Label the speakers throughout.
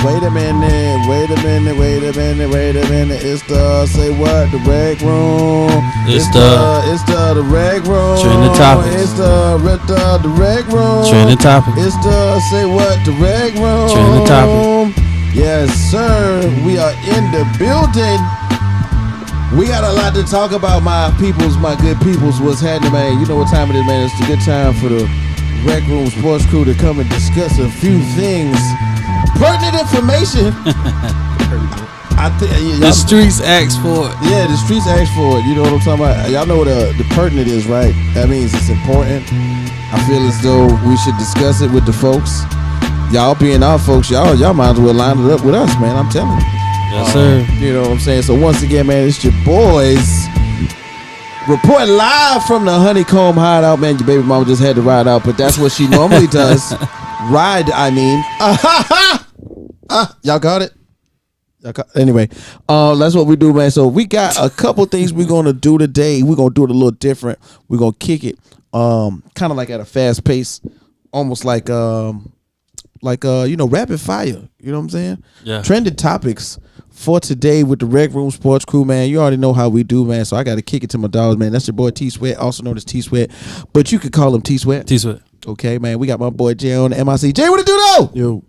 Speaker 1: Wait a minute. It's the say what? The Rec Room. It's the Rec Room.
Speaker 2: Trending topics.
Speaker 1: It's the Rec Room.
Speaker 2: Trending topics.
Speaker 1: It's the say what? The Rec Room.
Speaker 2: Trending topic.
Speaker 1: Yes, sir. We are in the building. We got a lot to talk about, my good peoples. What's happening, man? You know what time it is, man. It's a good time for the RecRoomSports crew to come and discuss a few things. Pertinent information.
Speaker 2: The streets ask for it.
Speaker 1: Yeah, the streets ask for it. You know what I'm talking about? Y'all know what the pertinent is, right? That means it's important. I feel as though we should discuss it with the folks. Y'all being our folks, y'all might as well line it up with us, man. I'm telling you.
Speaker 2: Yes, sir.
Speaker 1: You know what I'm saying? So once again, man, it's your boys reporting live from the Honeycomb Hideout, man. Your baby mama just had to ride out, but that's what she normally does. Ride, I mean. Y'all got it? Anyway, that's what we do, man. So we got a couple things we're going to do today. We're going to do it a little different. We're going to kick it kind of like at a fast pace, almost like rapid fire. You know what I'm saying?
Speaker 2: Yeah.
Speaker 1: Trending topics for today with the RecRoomSports crew, man. You already know how we do, man. So I got to kick it to my dogs, man. That's your boy T Sweat, also known as T Sweat, but you could call him T Sweat.
Speaker 2: T Sweat.
Speaker 1: Okay, man. We got my boy Jay on the MIC. Jay, what it do though?
Speaker 2: Yo.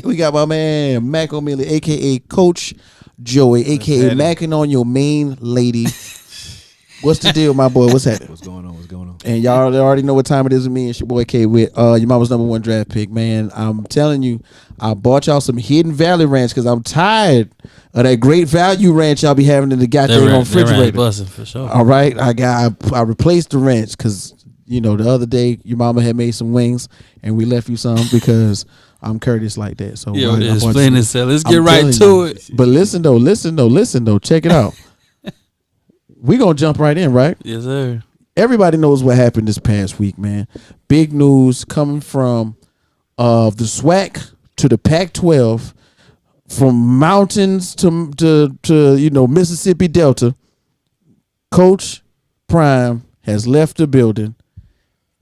Speaker 1: We got my man Macomilly, aka Coach Joey, aka Macking on your main lady. What's the deal, my boy? What's happening?
Speaker 3: What's going on?
Speaker 1: And y'all already know what time it is with me. It's your boy YaBoyKWhit, your mama's #1 draft pick, man. I'm telling you, I bought y'all some Hidden Valley Ranch because I'm tired of that great value ranch y'all be having in the goddamn refrigerator.
Speaker 2: Busting for sure.
Speaker 1: All right, I replaced the ranch because the other day your mama had made some wings and we left you some because I'm Curtis like that. So
Speaker 2: yo, it's plain and simple. Let's get right to it.
Speaker 1: But listen though. Check it out. We gonna jump right in, right?
Speaker 2: Yes, sir.
Speaker 1: Everybody knows what happened this past week, man. Big news coming from the SWAC to the Pac-12, from mountains to Mississippi Delta. Coach Prime has left the building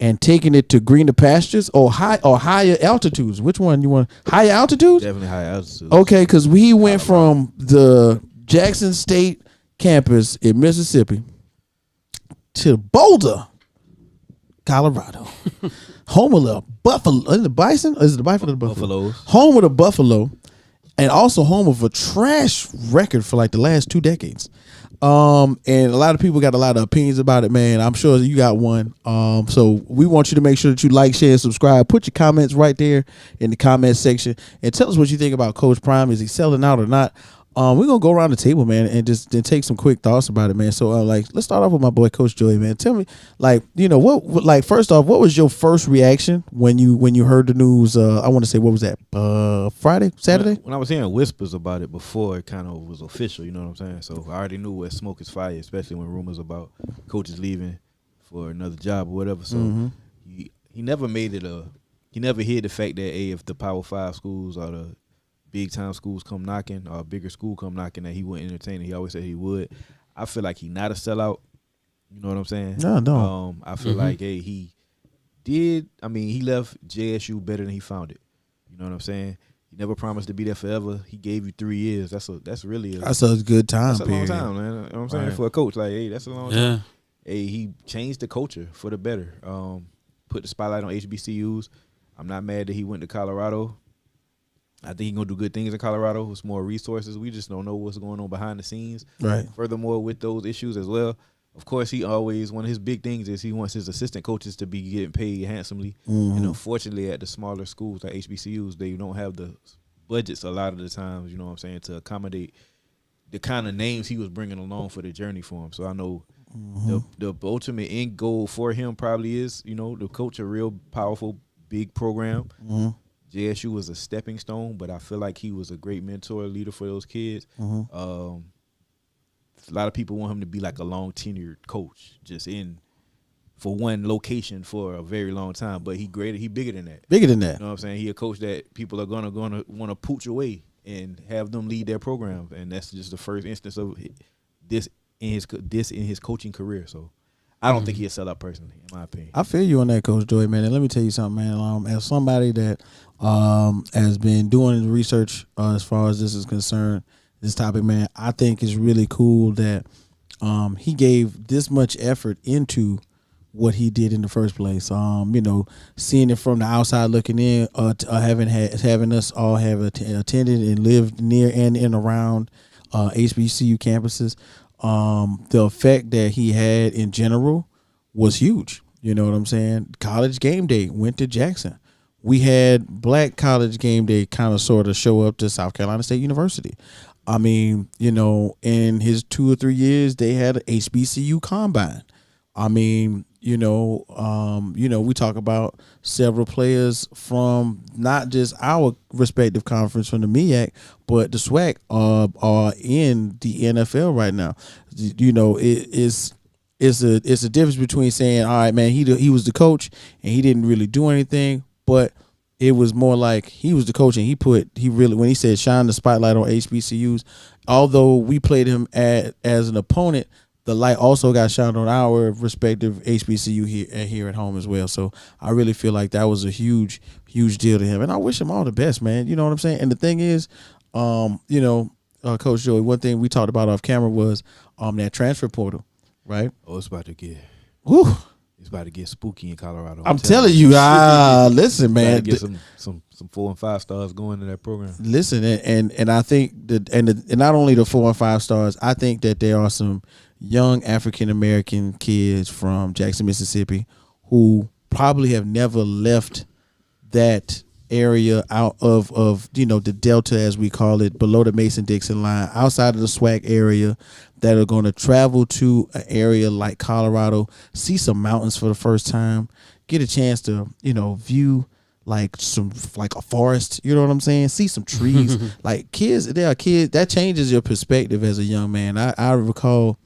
Speaker 1: and taken it to greener pastures or higher altitudes. Which one you want? Higher altitudes?
Speaker 3: Definitely higher altitudes.
Speaker 1: Okay, because he went from the Jackson State campus in Mississippi to Boulder, Colorado, home of the Buffalo. Is it the Bison? Or is it the Bison or the Buffalo?
Speaker 3: Buffaloes.
Speaker 1: Home of the Buffalo, and also home of a trash record for like the last 2 decades. And a lot of people got a lot of opinions about it, man. I'm sure you got one. So we want you to make sure that you like, share, and subscribe. Put your comments right there in the comment section and tell us what you think about Coach Prime. Is he selling out or not? We're gonna go around the table, man, and just take some quick thoughts about it, man. So let's start off with my boy Coach Joey, man. Tell me, first off, what was your first reaction when you heard the news? I want to say, what was that? Friday, Saturday?
Speaker 3: When I was hearing whispers about it before it kind of was official, you know what I'm saying? So I already knew where smoke is fire, especially when rumors about coaches leaving for another job or whatever. So he never made it he never hid the fact that if the Power 5 schools or the big time schools come knocking or a bigger school come knocking, that he wouldn't entertain it. He always said he would. I feel like he not a sellout. You know what I'm saying?
Speaker 1: No.
Speaker 3: I feel like he left JSU better than he found it. You know what I'm saying? He never promised to be there forever. He gave you 3 years. That's really a good time.
Speaker 1: That's
Speaker 3: a long time, man. You know what I'm saying? For a coach, that's a long time. He changed the culture for the better. Put the spotlight on HBCUs. I'm not mad that he went to Colorado. I think he's going to do good things in Colorado with more resources. We just don't know what's going on behind the scenes.
Speaker 1: Right.
Speaker 3: Furthermore, with those issues as well, of course, one of his big things is he wants his assistant coaches to be getting paid handsomely. And unfortunately, at the smaller schools like HBCUs, they don't have the budgets a lot of the times, you know what I'm saying, to accommodate the kind of names he was bringing along for the journey for him. So I know the ultimate end goal for him probably is, to coach a real powerful, big program. JSU was a stepping stone, but I feel like he was a great mentor, leader for those kids. A lot of people want him to be like a long tenured coach, just in for one location for a very long time. But he bigger than that.
Speaker 1: Bigger than that.
Speaker 3: You know what I'm saying? He a coach that people are gonna want to pooch away and have them lead their program, and that's just the first instance of this in his coaching career. So I don't think he'll sell out personally, in my opinion.
Speaker 1: I feel you on that, Coach Joy, man. And let me tell you something, man. As somebody that has been doing research as far as this is concerned, this topic, man, I think it's really cool that he gave this much effort into what he did in the first place. Seeing it from the outside looking in, having us all have attended and lived near and in around HBCU campuses. The effect that he had in general was huge. You know what I'm saying? College game day went to Jackson. We had Black college game day kind of sort of show up to South Carolina State University. I mean, in his 2 or 3 years, they had an HBCU combine. I mean, we talk about several players from not just our respective conference from the MEAC, but the SWAC are in the NFL right now. It's a difference between saying, all right, man, he was the coach and he didn't really do anything, but it was more like he was the coach and when he said shine the spotlight on HBCUs, although we played him as an opponent, the light also got shined on our respective HBCU here at home as well. So I really feel like that was a huge, huge deal to him. And I wish him all the best, man. You know what I'm saying? And the thing is, Coach Joey, one thing we talked about off camera was that transfer portal, right?
Speaker 3: Oh, it's about to get it's about to get spooky in Colorado.
Speaker 1: I'm telling you, listen, man.
Speaker 3: Get some 4 and 5 stars going in that program.
Speaker 1: Listen, and I think that and not only the 4 and 5 stars, I think that there are some young African American kids from Jackson, Mississippi, who probably have never left that area out of the Delta, as we call it, below the Mason-Dixon line, outside of the SWAC area, that are going to travel to an area like Colorado, see some mountains for the first time, get a chance to view like a forest, you know what I'm saying? See some trees. Like there are kids that changes your perspective as a young man. I recall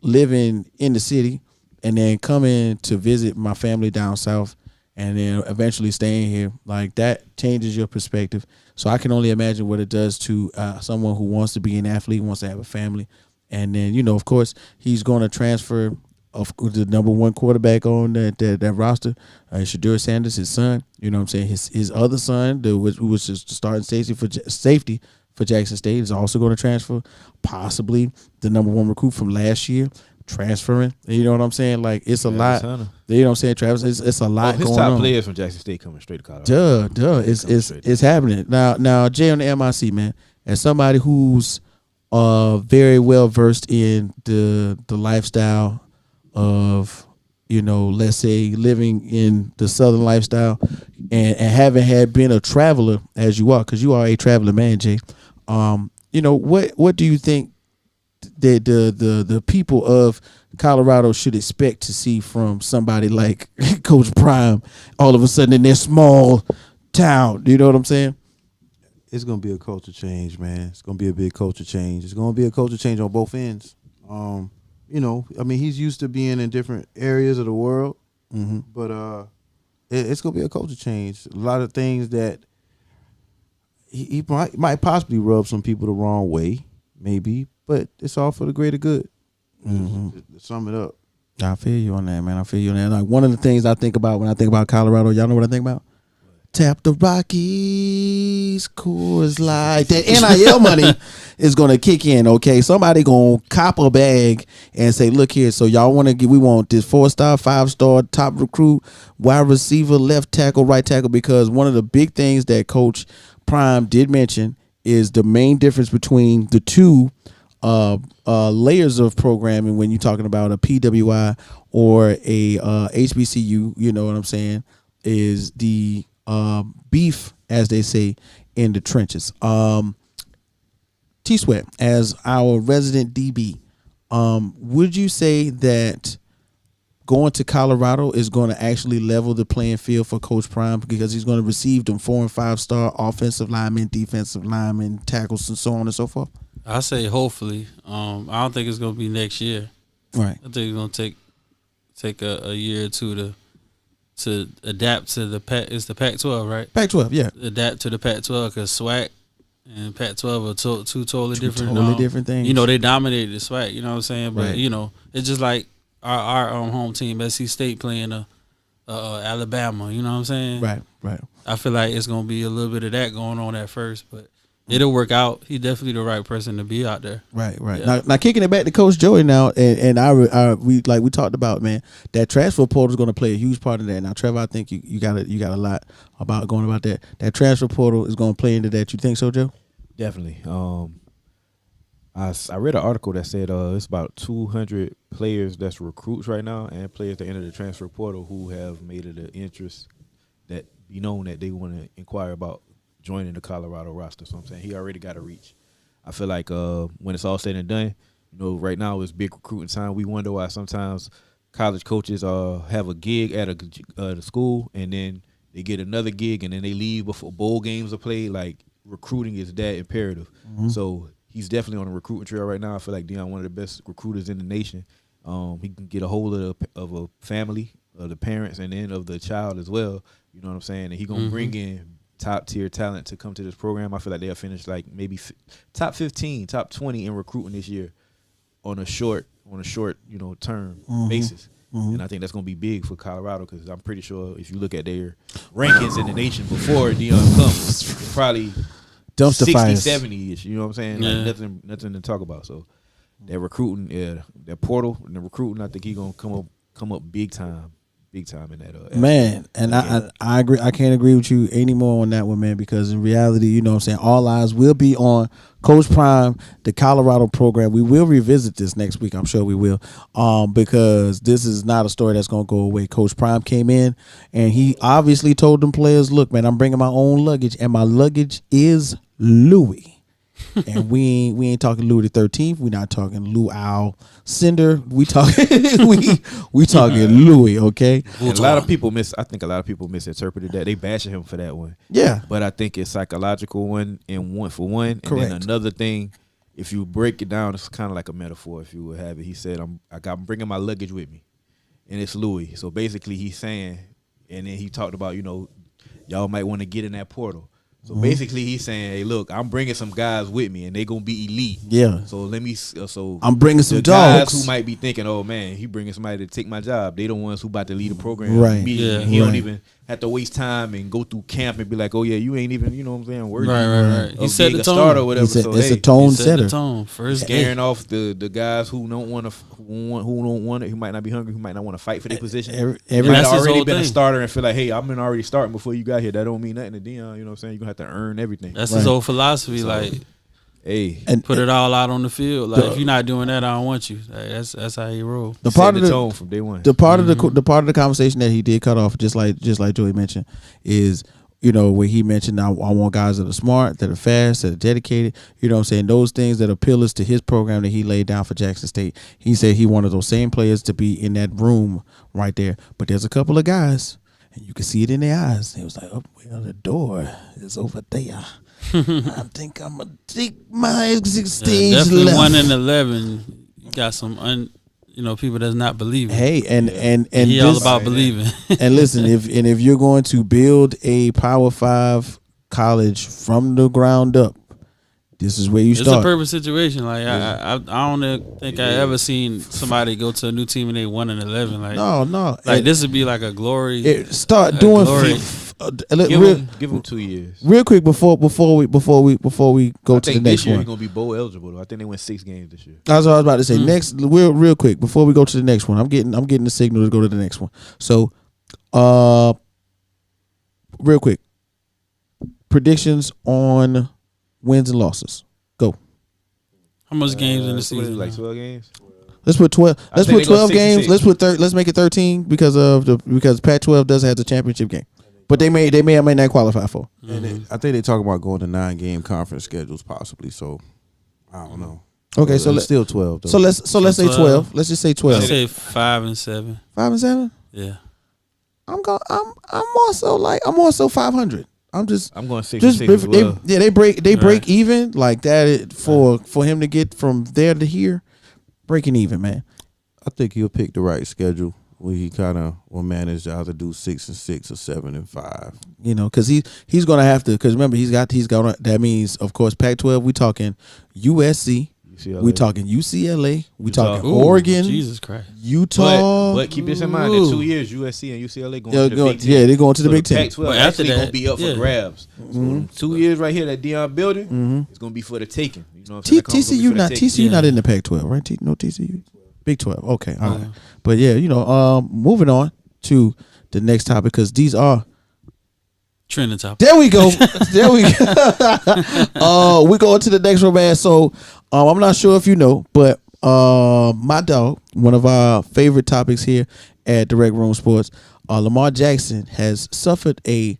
Speaker 1: living in the city and then coming to visit my family down south and then eventually staying here. Like, that changes your perspective. So I can only imagine what it does to someone who wants to be an athlete, wants to have a family. And then, of course, he's going to transfer the number one quarterback on that roster, Shedeur Sanders, his son. You know what I'm saying? His other son, who was just starting safety for Jackson State, is also going to transfer. Possibly the number one recruit from last year transferring. You know what I'm saying? Like, it's a lot. You know what I'm saying, Travis? It's a lot going on. His top
Speaker 3: players from Jackson State coming straight to Colorado.
Speaker 1: It's happening now. Jay on the MIC, man. As somebody who's very well versed in the lifestyle of, let's say, living in the Southern lifestyle, and haven't been a traveler as you are, because you are a traveler man, Jay. What do you think that the people of Colorado should expect to see from somebody like Coach Prime all of a sudden in their small town? You know what I'm saying?
Speaker 4: It's going to be a culture change, man. It's going to be a big culture change. It's going to be a culture change on both ends. He's used to being in different areas of the world, but it's going to be a culture change. A lot of things that he might possibly rub some people the wrong way, maybe, but it's all for the greater good. To sum it up.
Speaker 1: I feel you on that, man. I feel you on that. Like, one of the things I think about when I think about Colorado, y'all know what I think about? Tap the Rockies, Coors Light. That NIL money is gonna kick in. Okay, somebody gonna cop a bag and say, "Look here, so y'all we want this 4-star, 5-star, top recruit, wide receiver, left tackle, right tackle." Because one of the big things that Coach Prime did mention is the main difference between the two layers of programming when you're talking about a PWI or a HBCU. You know what I'm saying? Is the beef, as they say, in the trenches. T-Sweat, as our resident DB, would you say that going to Colorado is going to actually level the playing field for Coach Prime, because he's going to receive them 4- and 5-star offensive linemen, defensive linemen, tackles, and so on and so forth?
Speaker 2: I say hopefully. I don't think it's going to be next year.
Speaker 1: Right.
Speaker 2: I think it's going to take a year or two to adapt to the it's the Pac-12, right?
Speaker 1: Pac-12, yeah.
Speaker 2: Adapt to the Pac-12, because SWAC and Pac-12 are two totally different.
Speaker 1: Totally different things.
Speaker 2: They dominated the SWAC, you know what I'm saying? But,
Speaker 1: right.
Speaker 2: it's just like our home team, SC State playing Alabama. You know what I'm saying?
Speaker 1: Right.
Speaker 2: I feel like it's gonna be a little bit of that going on at first, but it'll work out. He definitely the right person to be out there.
Speaker 1: Right.
Speaker 2: Yeah.
Speaker 1: Now kicking it back to Coach Joey now, and we talked about, man, that transfer portal is going to play a huge part of that. Now, Trevor, I think you got a lot about going about that. That transfer portal is going to play into that. You think so, Joe?
Speaker 3: Definitely. I read an article that said it's about 200 players that's recruits right now and players that enter the transfer portal who have made it an interest that be known that they want to inquire about joining the Colorado roster. So I'm saying he already got a reach. I feel like when it's all said and done, right now it's big recruiting time. We wonder why sometimes college coaches have a gig at a school and then they get another gig and then they leave before bowl games are played. Like, recruiting is that imperative. Mm-hmm. So he's definitely on a recruiting trail right now. I feel like Deion, one of the best recruiters in the nation. He can get a hold of a family, of the parents, and then of the child as well. You know what I'm saying? And he gonna bring in top tier talent to come to this program. I feel like they'll finish like maybe top 15, top 20 in recruiting this year on a short term basis. Mm-hmm. And I think that's going to be big for Colorado because I'm pretty sure if you look at their rankings in the nation before Deion comes, it's probably 60, 70-ish. You know what I'm saying?
Speaker 2: Yeah.
Speaker 3: Like nothing to talk about. So that recruiting, that portal and the recruiting, I think he's going to come up big time in that.
Speaker 1: Man, and I agree. I can't agree with you anymore on that one, man, because in reality, you know what I'm saying, all eyes will be on Coach Prime, the Colorado program. We will revisit this next week. I'm sure we will, because this is not a story that's going to go away. Coach Prime came in, and he obviously told them players, look, man, I'm bringing my own luggage, and my luggage is Louis. And we ain't talking Louis the 13th. We're not talking Lou Al Cinder. We talking we talking Louis. Okay.
Speaker 3: And I think a lot of people misinterpreted that. They bashing him for that one.
Speaker 1: Yeah.
Speaker 3: But I think it's psychological one and one for one.
Speaker 1: Correct.
Speaker 3: And then another thing, if you break it down, it's kind of like a metaphor. If you would have it, he said, "I'm bringing my luggage with me," and it's Louis. So basically, he's saying, and then he talked about y'all might want to get in that portal. So basically, he's saying, "Hey, look, I'm bringing some guys with me, and they gonna be elite.
Speaker 1: Yeah.
Speaker 3: So let me. So
Speaker 1: I'm bringing some
Speaker 3: guys
Speaker 1: dogs
Speaker 3: who might be thinking, oh man, he bringing somebody to take my job. They the ones who about to lead the program.
Speaker 1: Right.
Speaker 3: Immediately.
Speaker 2: Yeah.
Speaker 3: He don't even have to waste time and go through camp and be like, oh yeah, you ain't even, you know what I'm saying, worthy.
Speaker 2: Right. He set the tone.
Speaker 3: Start or whatever.
Speaker 1: It's a tone
Speaker 2: He set
Speaker 1: setter.
Speaker 2: the tone first.
Speaker 3: Scaring off the guys who don't want to, who might not be hungry, who might not want to fight for their position.
Speaker 1: Every
Speaker 3: might
Speaker 2: that's his
Speaker 3: already
Speaker 2: whole
Speaker 3: been a
Speaker 2: thing.
Speaker 3: starter and feel like, hey, I've been already starting before you got here. That don't mean nothing to Deion. You know what I'm saying? You're gonna have to earn everything.
Speaker 2: That's his whole philosophy.
Speaker 3: So,
Speaker 2: like,
Speaker 3: hey,
Speaker 2: put it all out on the field. Like, if you're not doing that, I don't want you. Like, that's how he roll.
Speaker 1: the part
Speaker 3: set
Speaker 1: of
Speaker 3: the
Speaker 1: the
Speaker 3: tone from day one.
Speaker 1: the part of the part of the conversation that he did cut off, just like Joey mentioned, is where he mentioned, I want guys that are smart, that are fast, that are dedicated. You know what I'm saying? Those things that are pillars to his program that he laid down for Jackson State. He said he wanted those same players to be in that room right there. But there's a couple of guys, and you can see it in their eyes. It was like, oh, well, the door is over there. I think I'm gonna take my exit stage
Speaker 2: definitely
Speaker 1: left.
Speaker 2: 1 in 11. You got some people that's not believing.
Speaker 1: Hey, and
Speaker 2: he all about believing.
Speaker 1: And listen, if you're going to build a Power 5 college from the ground up, this is where you start.
Speaker 2: It's a perfect situation. Like I don't think I ever seen somebody go to a new team and they 1 in 11. Like
Speaker 1: no,
Speaker 2: like this would be like a glory.
Speaker 1: Start doing.
Speaker 2: Glory.
Speaker 3: Give him 2 years.
Speaker 1: Real quick before we go to the next
Speaker 3: this year
Speaker 1: one.
Speaker 3: he's gonna be bowl eligible though. I think they went 6 games this year.
Speaker 1: That's what I was about to say. Next, real quick before we go to the next one, I'm getting the signal to go to the next one. So, real quick, predictions on wins and losses. Go.
Speaker 2: How much games in the season?
Speaker 3: Like 12 games.
Speaker 1: Let's put 12. Let's
Speaker 3: think
Speaker 1: put
Speaker 3: they go
Speaker 1: 12 games.
Speaker 3: 6-6.
Speaker 1: Let's put let's make it 13 because Pac-12 doesn't have the championship game, but they may or may not qualify for.
Speaker 4: And I think they talk about going to 9-game conference schedules possibly. So I don't know.
Speaker 1: Okay, so
Speaker 4: it's still 12. Though.
Speaker 1: So let's say 12. Let's just say 12.
Speaker 2: I say 5 and 7.
Speaker 1: 5 and 7.
Speaker 2: Yeah.
Speaker 1: I'm more so 500. I'm
Speaker 3: going 6
Speaker 1: just
Speaker 3: and 6 as well.
Speaker 1: they break
Speaker 2: Right.
Speaker 1: even like that for him to get from there to here, breaking even, man.
Speaker 4: I think he'll pick the right schedule where he kind of will manage to either do 6 and 6 or 7 and 5.
Speaker 1: Because he's gonna have to. Because remember, he's got that means of course Pac-12. We talking USC,
Speaker 3: UCLA.
Speaker 1: We talking UCLA. We
Speaker 3: Utah.
Speaker 1: talking
Speaker 2: Ooh,
Speaker 1: Oregon.
Speaker 2: Jesus Christ.
Speaker 1: Utah.
Speaker 3: But keep this in mind: in 2 years, USC and UCLA going to the Big Ten.
Speaker 1: Yeah, they're going to the
Speaker 3: So
Speaker 1: Big Ten.
Speaker 3: Pac-12
Speaker 2: But after
Speaker 3: actually
Speaker 2: that,
Speaker 3: gonna be up for grabs. So them 2 years right here that Deion building is gonna be for the taking. You know what I'm saying? That conference gonna be
Speaker 1: TCU
Speaker 3: for the
Speaker 1: not
Speaker 3: taking.
Speaker 1: TCU not in the Pac-12, right? No TCU. Big 12. Okay, all right. But yeah, moving on to the next topic because these are.
Speaker 2: Trending topic.
Speaker 1: There we go. There we go. We go to the next one, man. So I'm not sure if you know, but my dog, one of our favorite topics here at the RecRoomSports, Lamar Jackson has suffered a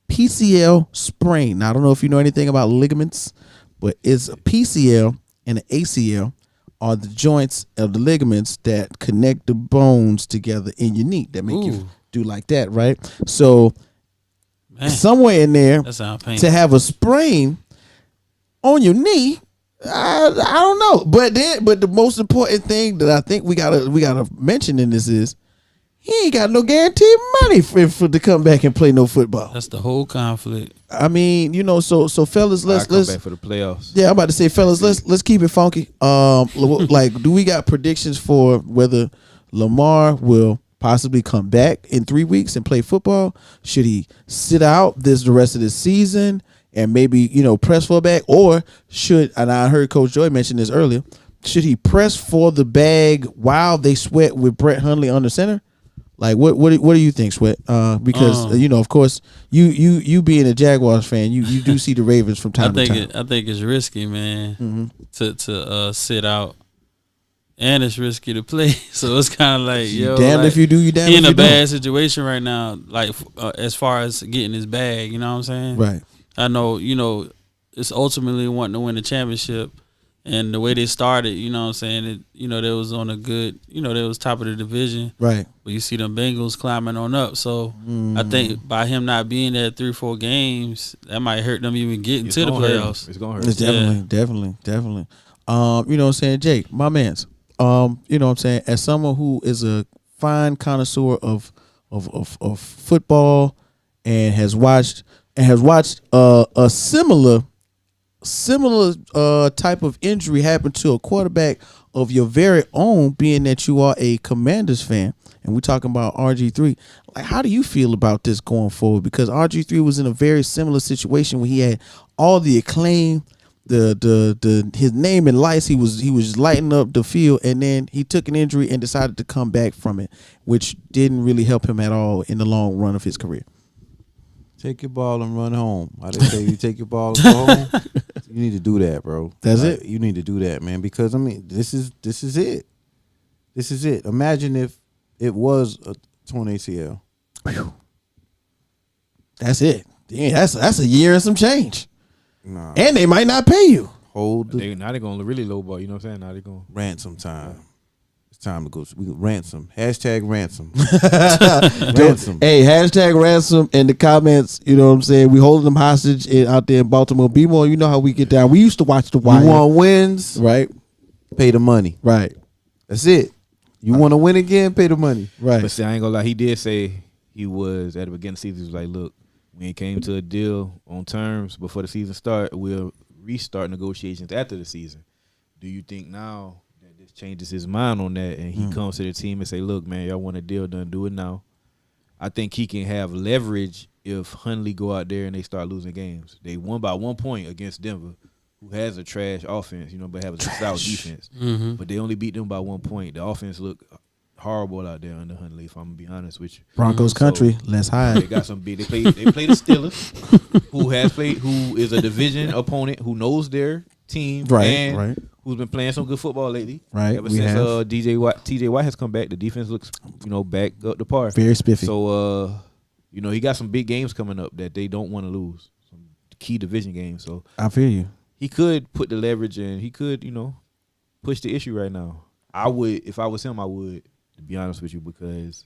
Speaker 1: PCL sprain. Now I don't know if you know anything about ligaments, but it's a PCL and an ACL are the joints of the ligaments that connect the bones together in your knee that make you do like that, right? So.
Speaker 2: Man,
Speaker 1: somewhere in there
Speaker 2: that sounds painful.
Speaker 1: to have a sprain on your knee, I don't know. But the most important thing that I think we gotta mention in this is he ain't got no guaranteed money for to come back and play no football.
Speaker 2: That's the whole conflict.
Speaker 1: I mean, so fellas, let's
Speaker 3: come back for the playoffs.
Speaker 1: Yeah, I'm about to say, fellas, let's keep it funky. Like, do we got predictions for whether Lamar will possibly come back in 3 weeks and play football? Should he sit out the rest of the season and maybe, press for a bag? Or and I heard Coach Joy mention this earlier, should he press for the bag while they sweat with Brett Hundley under center? Like, what do you think, Sweat? Because, of course, you being a Jaguars fan, you do see the Ravens from time to time.
Speaker 2: I think it's risky, man, to sit out. And it's risky to play, so it's kind of like,
Speaker 1: damned if you do, you damned if you don't.
Speaker 2: He in a bad situation right now, like as far as getting his bag. You know what I'm saying?
Speaker 1: Right.
Speaker 2: I know. It's ultimately wanting to win the championship, and the way they started, you know what I'm saying? They was on a good, they was top of the division.
Speaker 1: Right.
Speaker 2: But you see them Bengals climbing on up, so I think by him not being there 3-4 games, that might hurt them even getting to the playoffs.
Speaker 3: It's gonna hurt.
Speaker 1: It's definitely. You know what I'm saying, Jake, my man's. You know what I'm saying, as someone who is a fine connoisseur of football and has watched a similar type of injury happen to a quarterback of your very own, being that you are a Commanders fan, and we're talking about RG3. Like, how do you feel about this going forward? Because RG3 was in a very similar situation where he had all the acclaim, his name and lights, he was lighting up the field, and then he took an injury and decided to come back from it, which didn't really help him at all in the long run of his career.
Speaker 4: Take your ball and run home. How they say you take your ball and go home? You need to do that, bro.
Speaker 1: That's it.
Speaker 4: You need to do that, man, because this is it. This is it. Imagine if it was a torn ACL.
Speaker 1: That's it. Yeah, that's a year and some change.
Speaker 4: Nah.
Speaker 1: And they might not pay you.
Speaker 3: Now they're going to really lowball. You know what I'm saying? Now they're going
Speaker 4: ransom time. It's time to go. Ransom. Hashtag ransom.
Speaker 1: Ransom. Hey, hashtag ransom in the comments. You know what I'm saying? We holding them hostage out there in Baltimore. B-More, you know how we get down. We used to watch The Wire.
Speaker 4: You want wins?
Speaker 1: Right.
Speaker 4: Pay the money.
Speaker 1: Right.
Speaker 4: That's it. You want to win again? Pay the money.
Speaker 1: Right.
Speaker 3: But see, I ain't going to lie. He did say he was, at the beginning of the season, he was like, look, we ain't came to a deal on terms before the season start. We'll restart negotiations after the season. Do you think now that this changes his mind on that and he comes to the team and say, look, man, y'all want a deal done, do it now? I think he can have leverage if Hundley go out there and they start losing games. They won by 1 point against Denver, who has a trash offense, but has a stout defense.
Speaker 2: Mm-hmm.
Speaker 3: But they only beat them by 1 point. The offense looked horrible out there under Hundley, if I'm gonna be honest with you.
Speaker 1: Broncos country, let's hide.
Speaker 3: They got some big. They play the Steelers, who is a division opponent, who knows their team,
Speaker 1: right.
Speaker 3: Who's been playing some good football lately.
Speaker 1: Right.
Speaker 3: Ever since TJ Watt has come back, the defense looks back up to par.
Speaker 1: Very spiffy.
Speaker 3: So he got some big games coming up that they don't want to lose. Some key division games. So
Speaker 1: I feel you.
Speaker 3: He could put the leverage in. He could push the issue right now. I would, if I was him, I would. To be honest with you, because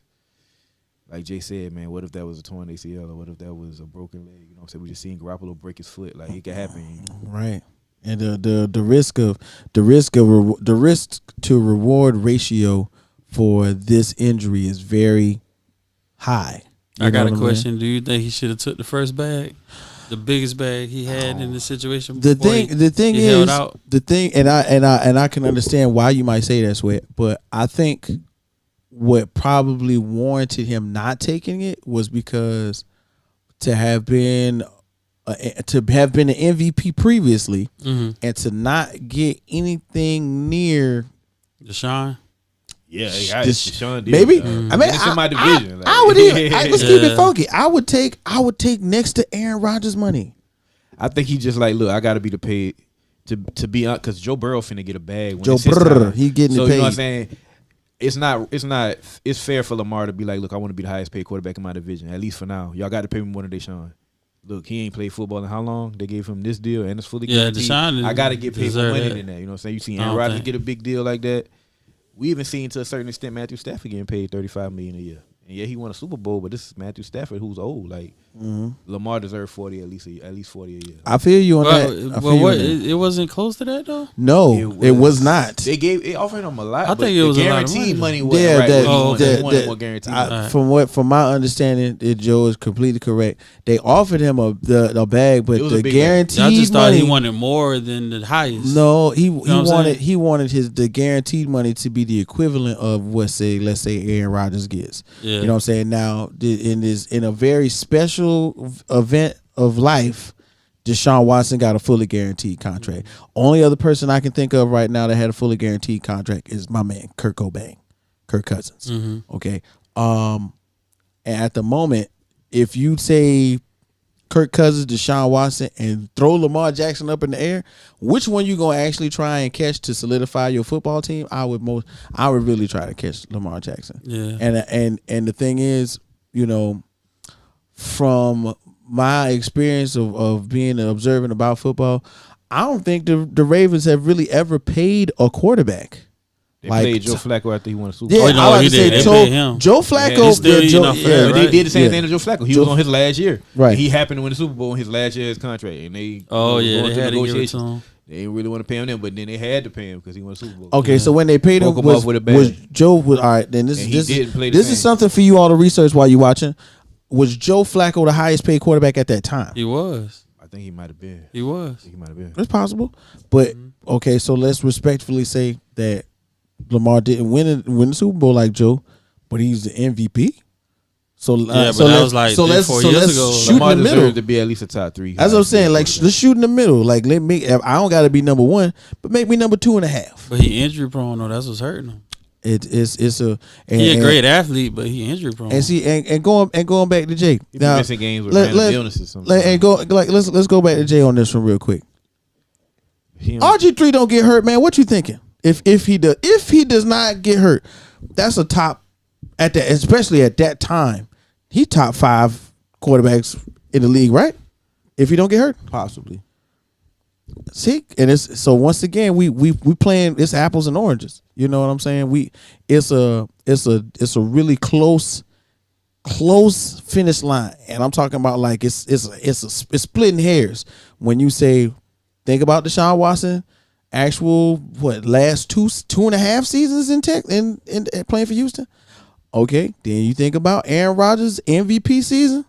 Speaker 3: like Jay said, man, what if that was a torn ACL or what if that was a broken leg? You know what I'm saying? We just seen Garoppolo break his foot. Like, it could happen.
Speaker 1: Right. And the risk to reward ratio for this injury is very high.
Speaker 2: I got a question. Do you think he should have took the first bag? the biggest bag he had in the situation.
Speaker 1: The thing
Speaker 2: he
Speaker 1: is,
Speaker 2: held out.
Speaker 1: the thing, and I can understand why you might say that, Sweat, but I think what probably warranted him not taking it was because to have been an MVP previously and to not get anything near
Speaker 2: Deshaun.
Speaker 3: Yeah, Deshaun did.
Speaker 1: Maybe.
Speaker 3: I
Speaker 1: I mean,
Speaker 3: it's in my division.
Speaker 1: I would even. Let's keep it funky. I would take next to Aaron Rodgers' money.
Speaker 3: I think he just like, look, I got to be the paid to be on, because Joe Burrow finna get a bag. When
Speaker 1: Joe
Speaker 3: it's his
Speaker 1: Burrow,
Speaker 3: time.
Speaker 1: he getting
Speaker 3: so
Speaker 1: paid.
Speaker 3: You know what I'm saying? It's fair for Lamar to be like, look, I want to be the highest paid quarterback in my division, at least for now. Y'all got to pay me more than Deshaun. Look, he ain't played football in how long? They gave him this deal and it's fully guaranteed.
Speaker 2: Deshaun
Speaker 3: I got to get paid more money
Speaker 2: that.
Speaker 3: than that. You know what I'm saying? You see Aaron Rodgers get a big deal like that. We even seen to a certain extent Matthew Stafford getting paid $35 million a year. And yeah, he won a Super Bowl, but this is Matthew Stafford who's old. Like Lamar deserved 40 at least 40 a year.
Speaker 1: I feel you on that.
Speaker 2: It wasn't close to that though.
Speaker 1: No, it was not.
Speaker 3: They offered him a lot.
Speaker 2: I think it was a lot of
Speaker 3: guaranteed
Speaker 2: money.
Speaker 3: money.
Speaker 1: Yeah,
Speaker 3: He wanted more guaranteed money.
Speaker 1: From my understanding, Joe is completely correct. They offered him a bag, but the guaranteed
Speaker 2: I just thought
Speaker 1: money,
Speaker 2: he wanted more than the highest.
Speaker 1: No, he wanted the guaranteed money to be the equivalent of what let's say Aaron Rodgers gets.
Speaker 2: Yeah.
Speaker 1: You know what I'm saying? Now in a very special event of life, Deshaun Watson got a fully guaranteed contract. Only other person I can think of right now that had a fully guaranteed contract is my man Kirk Cousins. Okay. And at the moment, if you say Kirk Cousins, Deshaun Watson, and throw Lamar Jackson up in the air, which one you gonna actually try and catch to solidify your football team? I would really try to catch Lamar Jackson.
Speaker 2: Yeah.
Speaker 1: And the thing is, you know, from my experience of being observant about football, I don't think the Ravens have really ever paid a quarterback.
Speaker 3: They played Joe Flacco after he won a Super Bowl.
Speaker 1: Yeah,
Speaker 2: no,
Speaker 1: I like
Speaker 2: he
Speaker 1: to
Speaker 2: did.
Speaker 1: say
Speaker 2: They paid him.
Speaker 1: Joe Flacco.
Speaker 3: They did the same thing to Joe Flacco. He was on his last year.
Speaker 1: Right.
Speaker 3: And he happened to win the Super Bowl in his last year's contract. And they
Speaker 2: they had to give it to him.
Speaker 3: They didn't really want to pay him then, but then they had to pay him because he won the Super Bowl.
Speaker 1: Okay, so when they paid him, was Joe all right? Then this is something for you all to research while you're watching. Was Joe Flacco the highest paid quarterback at that time?
Speaker 2: He was.
Speaker 3: I think he might have been.
Speaker 2: He was.
Speaker 3: He might have been.
Speaker 1: It's possible, but okay. So let's respectfully say that Lamar didn't win the Super Bowl like Joe, but he's the MVP. So
Speaker 2: that was like 4 years ago.
Speaker 1: Shoot
Speaker 3: Lamar
Speaker 1: in the middle
Speaker 3: to be at least a top 3.
Speaker 1: That's what I'm saying. Like let's shoot in the middle. Like let me. I don't got to be number 1, but make me number 2.5.
Speaker 2: But he injury prone though. That's what's hurting him.
Speaker 1: It's a
Speaker 2: he a great athlete, but he injury prone.
Speaker 1: And see, and going back to Jay.
Speaker 3: He's missing games with random illnesses.
Speaker 1: Let's go back to Jay on this one real quick. RG3 don't get hurt, man. What you thinking? If he does not get hurt, that's a top at that, especially at that time. He top 5 quarterbacks in the league, right? If he don't get hurt,
Speaker 4: Possibly.
Speaker 1: see, and it's so once again we playing it's apples and oranges. You know what I'm saying? It's a really close finish line, and I'm talking about like it's splitting hairs when you say think about Deshaun Watson. Actual last 2.5 seasons in Tech in playing for Houston. Okay, then you think about Aaron Rodgers MVP season.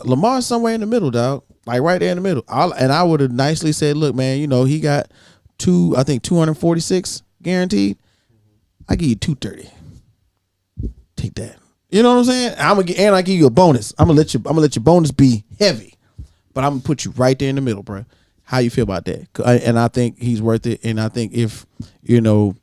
Speaker 1: Lamar's somewhere in the middle, dog. Like right there in the middle. I would have nicely said, look, man, you know he got 246 guaranteed. I give you 230. Take that. You know what I'm saying? I give you a bonus. I'm gonna let your bonus be heavy, but I'm gonna put you right there in the middle, bro. How you feel about that? And I think he's worth it. And I think if, you know,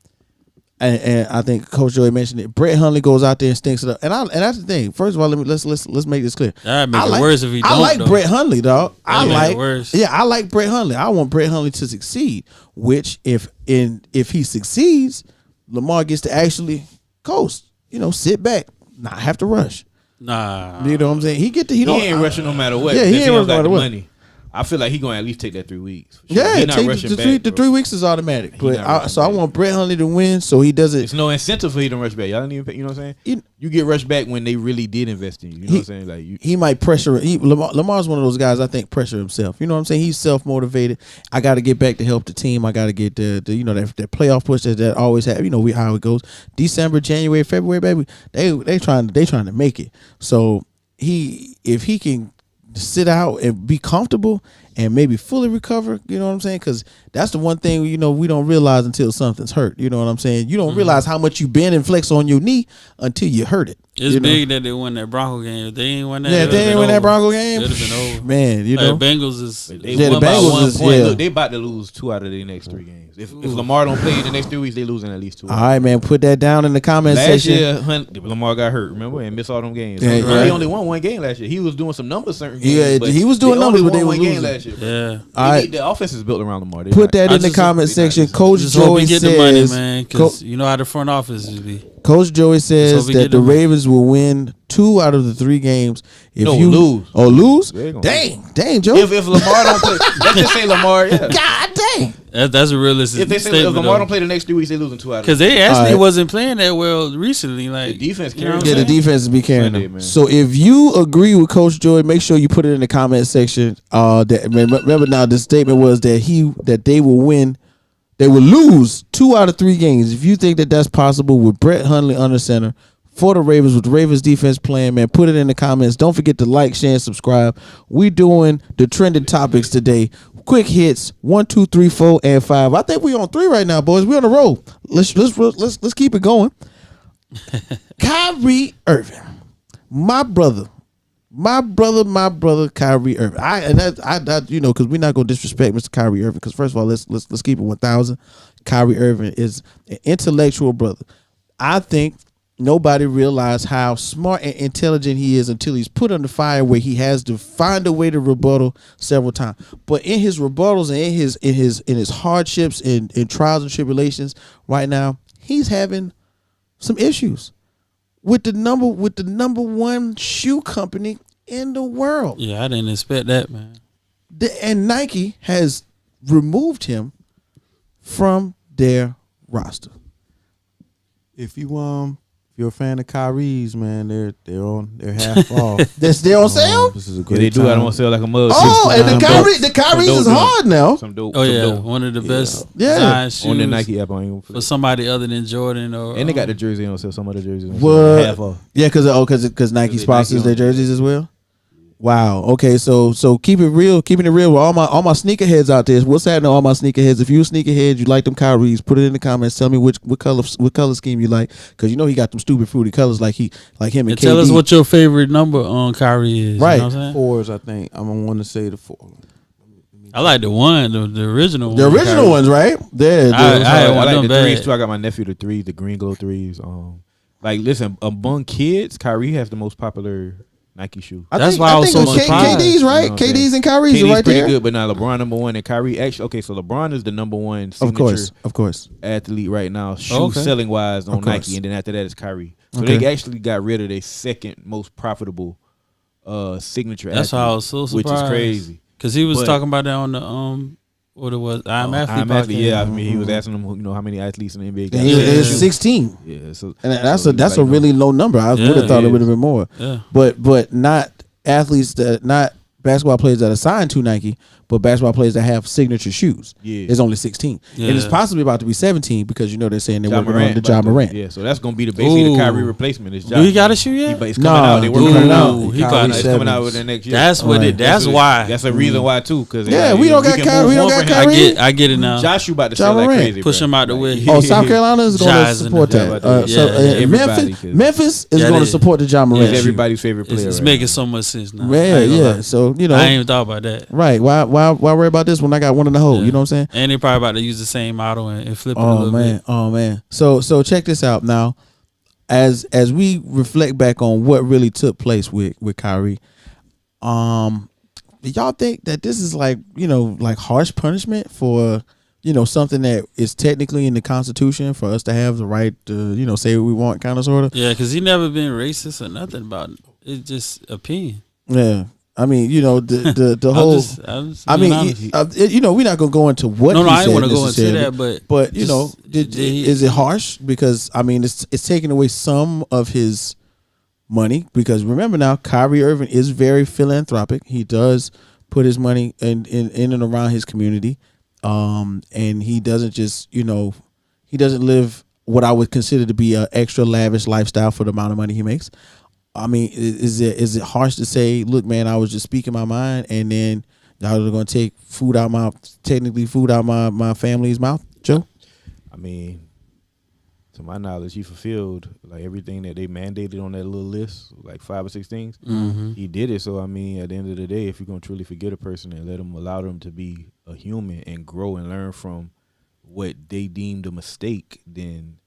Speaker 1: and I think Coach Joey mentioned it, Brett Hundley goes out there and stinks it up. And that's the thing. First of all, let's make this clear.
Speaker 2: That'd make it worse if he don't.
Speaker 1: I like Brett Hundley, dog. I like Brett Hundley. I want Brett Hundley to succeed. Which if he succeeds, Lamar gets to actually coast. You know, sit back, not have to rush.
Speaker 2: Nah,
Speaker 1: you know what I'm saying? He
Speaker 3: ain't rushing no matter what.
Speaker 1: Yeah, he ain't rushing no matter what.
Speaker 3: Money. I feel like he's gonna at least take that 3 weeks. Sure.
Speaker 1: Yeah,
Speaker 3: he's not rushing back.
Speaker 1: The 3 weeks is automatic. But I want Brett Hundley to win, so he doesn't.
Speaker 3: There's no incentive for you to rush back. Y'all don't even pay, you know what I'm saying? You get rushed back when they really did invest in you. You know what I'm saying? Like
Speaker 1: he might pressure. Lamar's one of those guys I think pressure himself. You know what I'm saying? He's self motivated. I got to get back to help the team. I got to get the you know that playoff push that always have. You know how it goes. December, January, February, baby. They trying to make it. So if he can to sit out and be comfortable and maybe fully recover. You know what I'm saying? Because that's the one thing we don't realize until something's hurt. You know what I'm saying? You don't realize how much you bend and flex on your knee until you hurt it.
Speaker 2: It's big that they won that Bronco game. If they ain't won that,
Speaker 1: if they ain't win that Bronco game,
Speaker 2: it'd have been over.
Speaker 1: Man,
Speaker 2: The Bengals is
Speaker 3: the
Speaker 1: Bengals is
Speaker 3: Look, they about to lose 2 out of their next 3 games. If Lamar don't play in the next 3 weeks, they losing at least 2.
Speaker 1: All right, man. Put that down in the comment section.
Speaker 3: Last year, Lamar got hurt, remember, and missed all them games.
Speaker 1: Yeah,
Speaker 3: So he only won 1 game last year. He was doing some numbers certain games.
Speaker 1: Yeah, he was doing numbers, but they were
Speaker 3: won 1 game
Speaker 1: losing.
Speaker 3: last year. Bro.
Speaker 2: Yeah.
Speaker 1: All right.
Speaker 3: The offense is built around Lamar.
Speaker 1: Put that in the comment section. Coach
Speaker 2: Just hope
Speaker 1: Joey
Speaker 2: we get
Speaker 1: says,
Speaker 2: the money, man, because you know how the front office is be.
Speaker 1: Coach Joey says
Speaker 2: we
Speaker 1: that
Speaker 2: get
Speaker 1: the
Speaker 2: the money.
Speaker 1: Ravens will win 2 out of the 3 games. If
Speaker 3: No,
Speaker 1: you
Speaker 3: lose.
Speaker 1: Oh, lose?
Speaker 3: They gonna
Speaker 1: Dang, Joe.
Speaker 3: If Lamar don't play, let's just say Lamar. Yeah.
Speaker 1: God dang.
Speaker 2: That's a realistic
Speaker 3: If they say
Speaker 2: statement.
Speaker 3: if Lamar don't play the next 3 weeks, they losing 2 out of
Speaker 2: Because
Speaker 3: 3.
Speaker 2: they actually
Speaker 1: All right.
Speaker 2: wasn't playing that well recently. Like
Speaker 3: The defense
Speaker 2: you know what
Speaker 3: carried
Speaker 2: I'm
Speaker 1: Yeah, the
Speaker 2: saying?
Speaker 1: defense is be carrying
Speaker 3: Sunday,
Speaker 1: them.
Speaker 3: man.
Speaker 1: So if you agree with Coach Joy, make sure you put it in the comment section. Remember now, the statement was that they will win. They will lose 2 out of 3 games. If you think that that's possible with Brett Hundley under center for the Ravens, with the Ravens defense playing, man, put it in the comments. Don't forget to like, share, and subscribe. We doing the trending topics today. Quick hits 1, 2, 3, 4, and 5. I think we on 3 right now, boys. We on the roll. Let's keep it going. Kyrie Irving, my brother, Kyrie Irving. I because we're not gonna disrespect Mr. Kyrie Irving. Because first of all, let's keep it 1,000. Kyrie Irving is an intellectual brother. I think nobody realized how smart and intelligent he is until he's put under fire, where he has to find a way to rebuttal several times. But in his rebuttals and in his hardships and trials and tribulations, right now he's having some issues with the number 1 shoe company in the world.
Speaker 2: Yeah, I didn't expect that, man.
Speaker 1: And Nike has removed him from their roster.
Speaker 4: If you're a fan of Kyrie's, man, they're half off.
Speaker 1: They're on sale?
Speaker 4: This is a
Speaker 3: Yeah,
Speaker 4: great
Speaker 3: they do
Speaker 4: time.
Speaker 3: got them on sale like a mug.
Speaker 1: Oh, and
Speaker 3: Some
Speaker 1: the
Speaker 3: dope
Speaker 1: Kyrie's is
Speaker 3: joints.
Speaker 1: hard now.
Speaker 3: Some dope.
Speaker 2: Oh
Speaker 3: some
Speaker 2: yeah,
Speaker 3: dope.
Speaker 2: one of the best
Speaker 1: Yeah.
Speaker 2: design shoes
Speaker 3: On the Nike app, I ain't
Speaker 2: for
Speaker 3: gonna
Speaker 2: somebody other than Jordan or.
Speaker 3: And they got the jersey on sale. Some other jerseys on
Speaker 1: What?
Speaker 3: sale. Half off.
Speaker 1: Yeah, because Nike
Speaker 3: they
Speaker 1: sponsors
Speaker 3: Nike
Speaker 1: their
Speaker 3: on-
Speaker 1: jerseys as well. Wow. Okay. So keeping it real with all my sneakerheads out there. What's happening to all my sneakerheads? If you a sneakerhead, you like them Kyries, put it in the comments. Tell me what color scheme you like, because he got them stupid fruity colors like him and
Speaker 2: And tell
Speaker 1: KD.
Speaker 2: us what your favorite number on Kyrie is.
Speaker 1: Right.
Speaker 2: You know what I'm saying?
Speaker 4: 4s, I think. I'm gonna want to say the 4.
Speaker 2: I like the one, the original one.
Speaker 1: the original
Speaker 2: Kyrie.
Speaker 1: ones, right? There.
Speaker 2: I had one
Speaker 3: I
Speaker 2: of
Speaker 3: like the
Speaker 2: them
Speaker 3: 3s
Speaker 2: bad.
Speaker 3: too. I got my nephew the 3s, the green glow 3s. Like listen, among kids, Kyrie has the most popular Nike shoe.
Speaker 2: That's why I was so surprised.
Speaker 1: KD's right.
Speaker 3: You know what I'm
Speaker 1: KD's
Speaker 3: saying?
Speaker 1: and Kyrie's
Speaker 3: KD's
Speaker 1: are right
Speaker 3: pretty
Speaker 1: there.
Speaker 3: good, but now LeBron number 1 and Kyrie actually. Okay, so LeBron is the number 1 signature
Speaker 1: Of course.
Speaker 3: athlete right now, shoe
Speaker 2: Okay.
Speaker 3: selling wise on
Speaker 1: Of course.
Speaker 3: Nike, and then after that is Kyrie. So
Speaker 1: Okay.
Speaker 3: they actually got rid of their second most profitable signature.
Speaker 2: That's
Speaker 3: athlete,
Speaker 2: why I was so surprised.
Speaker 3: which is crazy.
Speaker 2: Because he was
Speaker 3: But-
Speaker 2: talking about that on the what it was I'm Athlete
Speaker 3: I'm athlete.
Speaker 2: podcast.
Speaker 3: Yeah, I mean he was asking them, how many athletes in the NBA got.
Speaker 1: And it's 16.
Speaker 3: Yeah, so
Speaker 1: And
Speaker 3: so
Speaker 1: that's
Speaker 3: he
Speaker 1: a
Speaker 3: like,
Speaker 1: really low number. I would have thought
Speaker 3: it
Speaker 1: it would have
Speaker 3: is.
Speaker 1: been more.
Speaker 2: Yeah.
Speaker 1: But not athletes not basketball players that are signed to Nike, but basketball players that have signature shoes.
Speaker 3: Yeah.
Speaker 1: It's only 16. And it's
Speaker 2: Yeah.
Speaker 1: possibly about to be 17 because they're saying they're
Speaker 3: Ja
Speaker 1: working on
Speaker 3: Morant,
Speaker 1: the Ja Morant.
Speaker 3: Yeah, so that's gonna be basically
Speaker 2: Ooh.
Speaker 3: the Kyrie replacement. Is
Speaker 2: Do he got a shoe yet?
Speaker 3: It's
Speaker 1: No,
Speaker 3: coming out. They
Speaker 1: dude,
Speaker 3: working
Speaker 1: coming
Speaker 3: on
Speaker 1: out.
Speaker 3: it.
Speaker 2: Ooh, he
Speaker 1: Kyrie
Speaker 2: got
Speaker 3: It's
Speaker 2: it.
Speaker 3: coming out
Speaker 1: sevens.
Speaker 3: within the next year.
Speaker 2: That's what it. That's why.
Speaker 3: That's a reason why too. Because
Speaker 1: Yeah, we don't got Kyrie. We don't got Kyrie.
Speaker 2: I get it now.
Speaker 3: Josh, you about to
Speaker 1: Ja
Speaker 3: sell like
Speaker 1: Morant.
Speaker 3: crazy.
Speaker 2: Push
Speaker 3: bro.
Speaker 2: him out the way.
Speaker 1: Oh, South Carolina is going to
Speaker 2: Ja's in
Speaker 1: support
Speaker 3: the-
Speaker 1: that.
Speaker 3: Yeah,
Speaker 1: So
Speaker 2: yeah,
Speaker 3: everybody, 'cause-
Speaker 1: Memphis is
Speaker 2: Yeah,
Speaker 1: going to
Speaker 2: they-
Speaker 1: support the Ja
Speaker 3: He's
Speaker 1: Morant. shoe.
Speaker 3: everybody's favorite player.
Speaker 2: It's
Speaker 3: right
Speaker 2: making
Speaker 3: now.
Speaker 2: so much sense now.
Speaker 1: Yeah,
Speaker 2: I ain't gonna
Speaker 1: yeah.
Speaker 2: lie.
Speaker 1: So
Speaker 2: I ain't even thought about that.
Speaker 1: right. Why worry about this when I got one in the hole?
Speaker 2: Yeah.
Speaker 1: You know what I'm saying?
Speaker 2: And they probably about to use the same model and flip it a
Speaker 1: Oh
Speaker 2: little
Speaker 1: man,
Speaker 2: bit.
Speaker 1: oh man. So check this out now. As we reflect back on what really took place with Kyrie, do y'all think that this is like harsh punishment for something that is technically in the Constitution for us to have the right to say what we want, kind of sort of?
Speaker 2: Yeah, because he never been racist or nothing about it. It's just opinion.
Speaker 1: Yeah. I mean, the whole.
Speaker 2: I'm just
Speaker 1: I
Speaker 2: being
Speaker 1: mean,
Speaker 2: honest.
Speaker 1: we're not gonna go into what.
Speaker 2: No,
Speaker 1: he
Speaker 2: I ain't
Speaker 1: said
Speaker 2: want to go into
Speaker 1: necessarily,
Speaker 2: that,
Speaker 1: but
Speaker 2: just-
Speaker 1: is it harsh? Because I mean, it's taking away some of his money. Because remember now, Kyrie Irving is very philanthropic. He does put his money in and around his community, and he doesn't just he doesn't live what I would consider to be an extra lavish lifestyle for the amount of money he makes. I mean, is it harsh to say, look, man, I was just speaking my mind, and then y'all are gonna take food out my family's mouth, Joe?
Speaker 3: I mean, to my knowledge, he fulfilled like everything that they mandated on that little list, like 5 or 6 things.
Speaker 2: Mm-hmm.
Speaker 3: He did it. So I mean, at the end of the day, if you're gonna truly forgive a person and allow them to be a human and grow and learn from what they deemed a mistake, then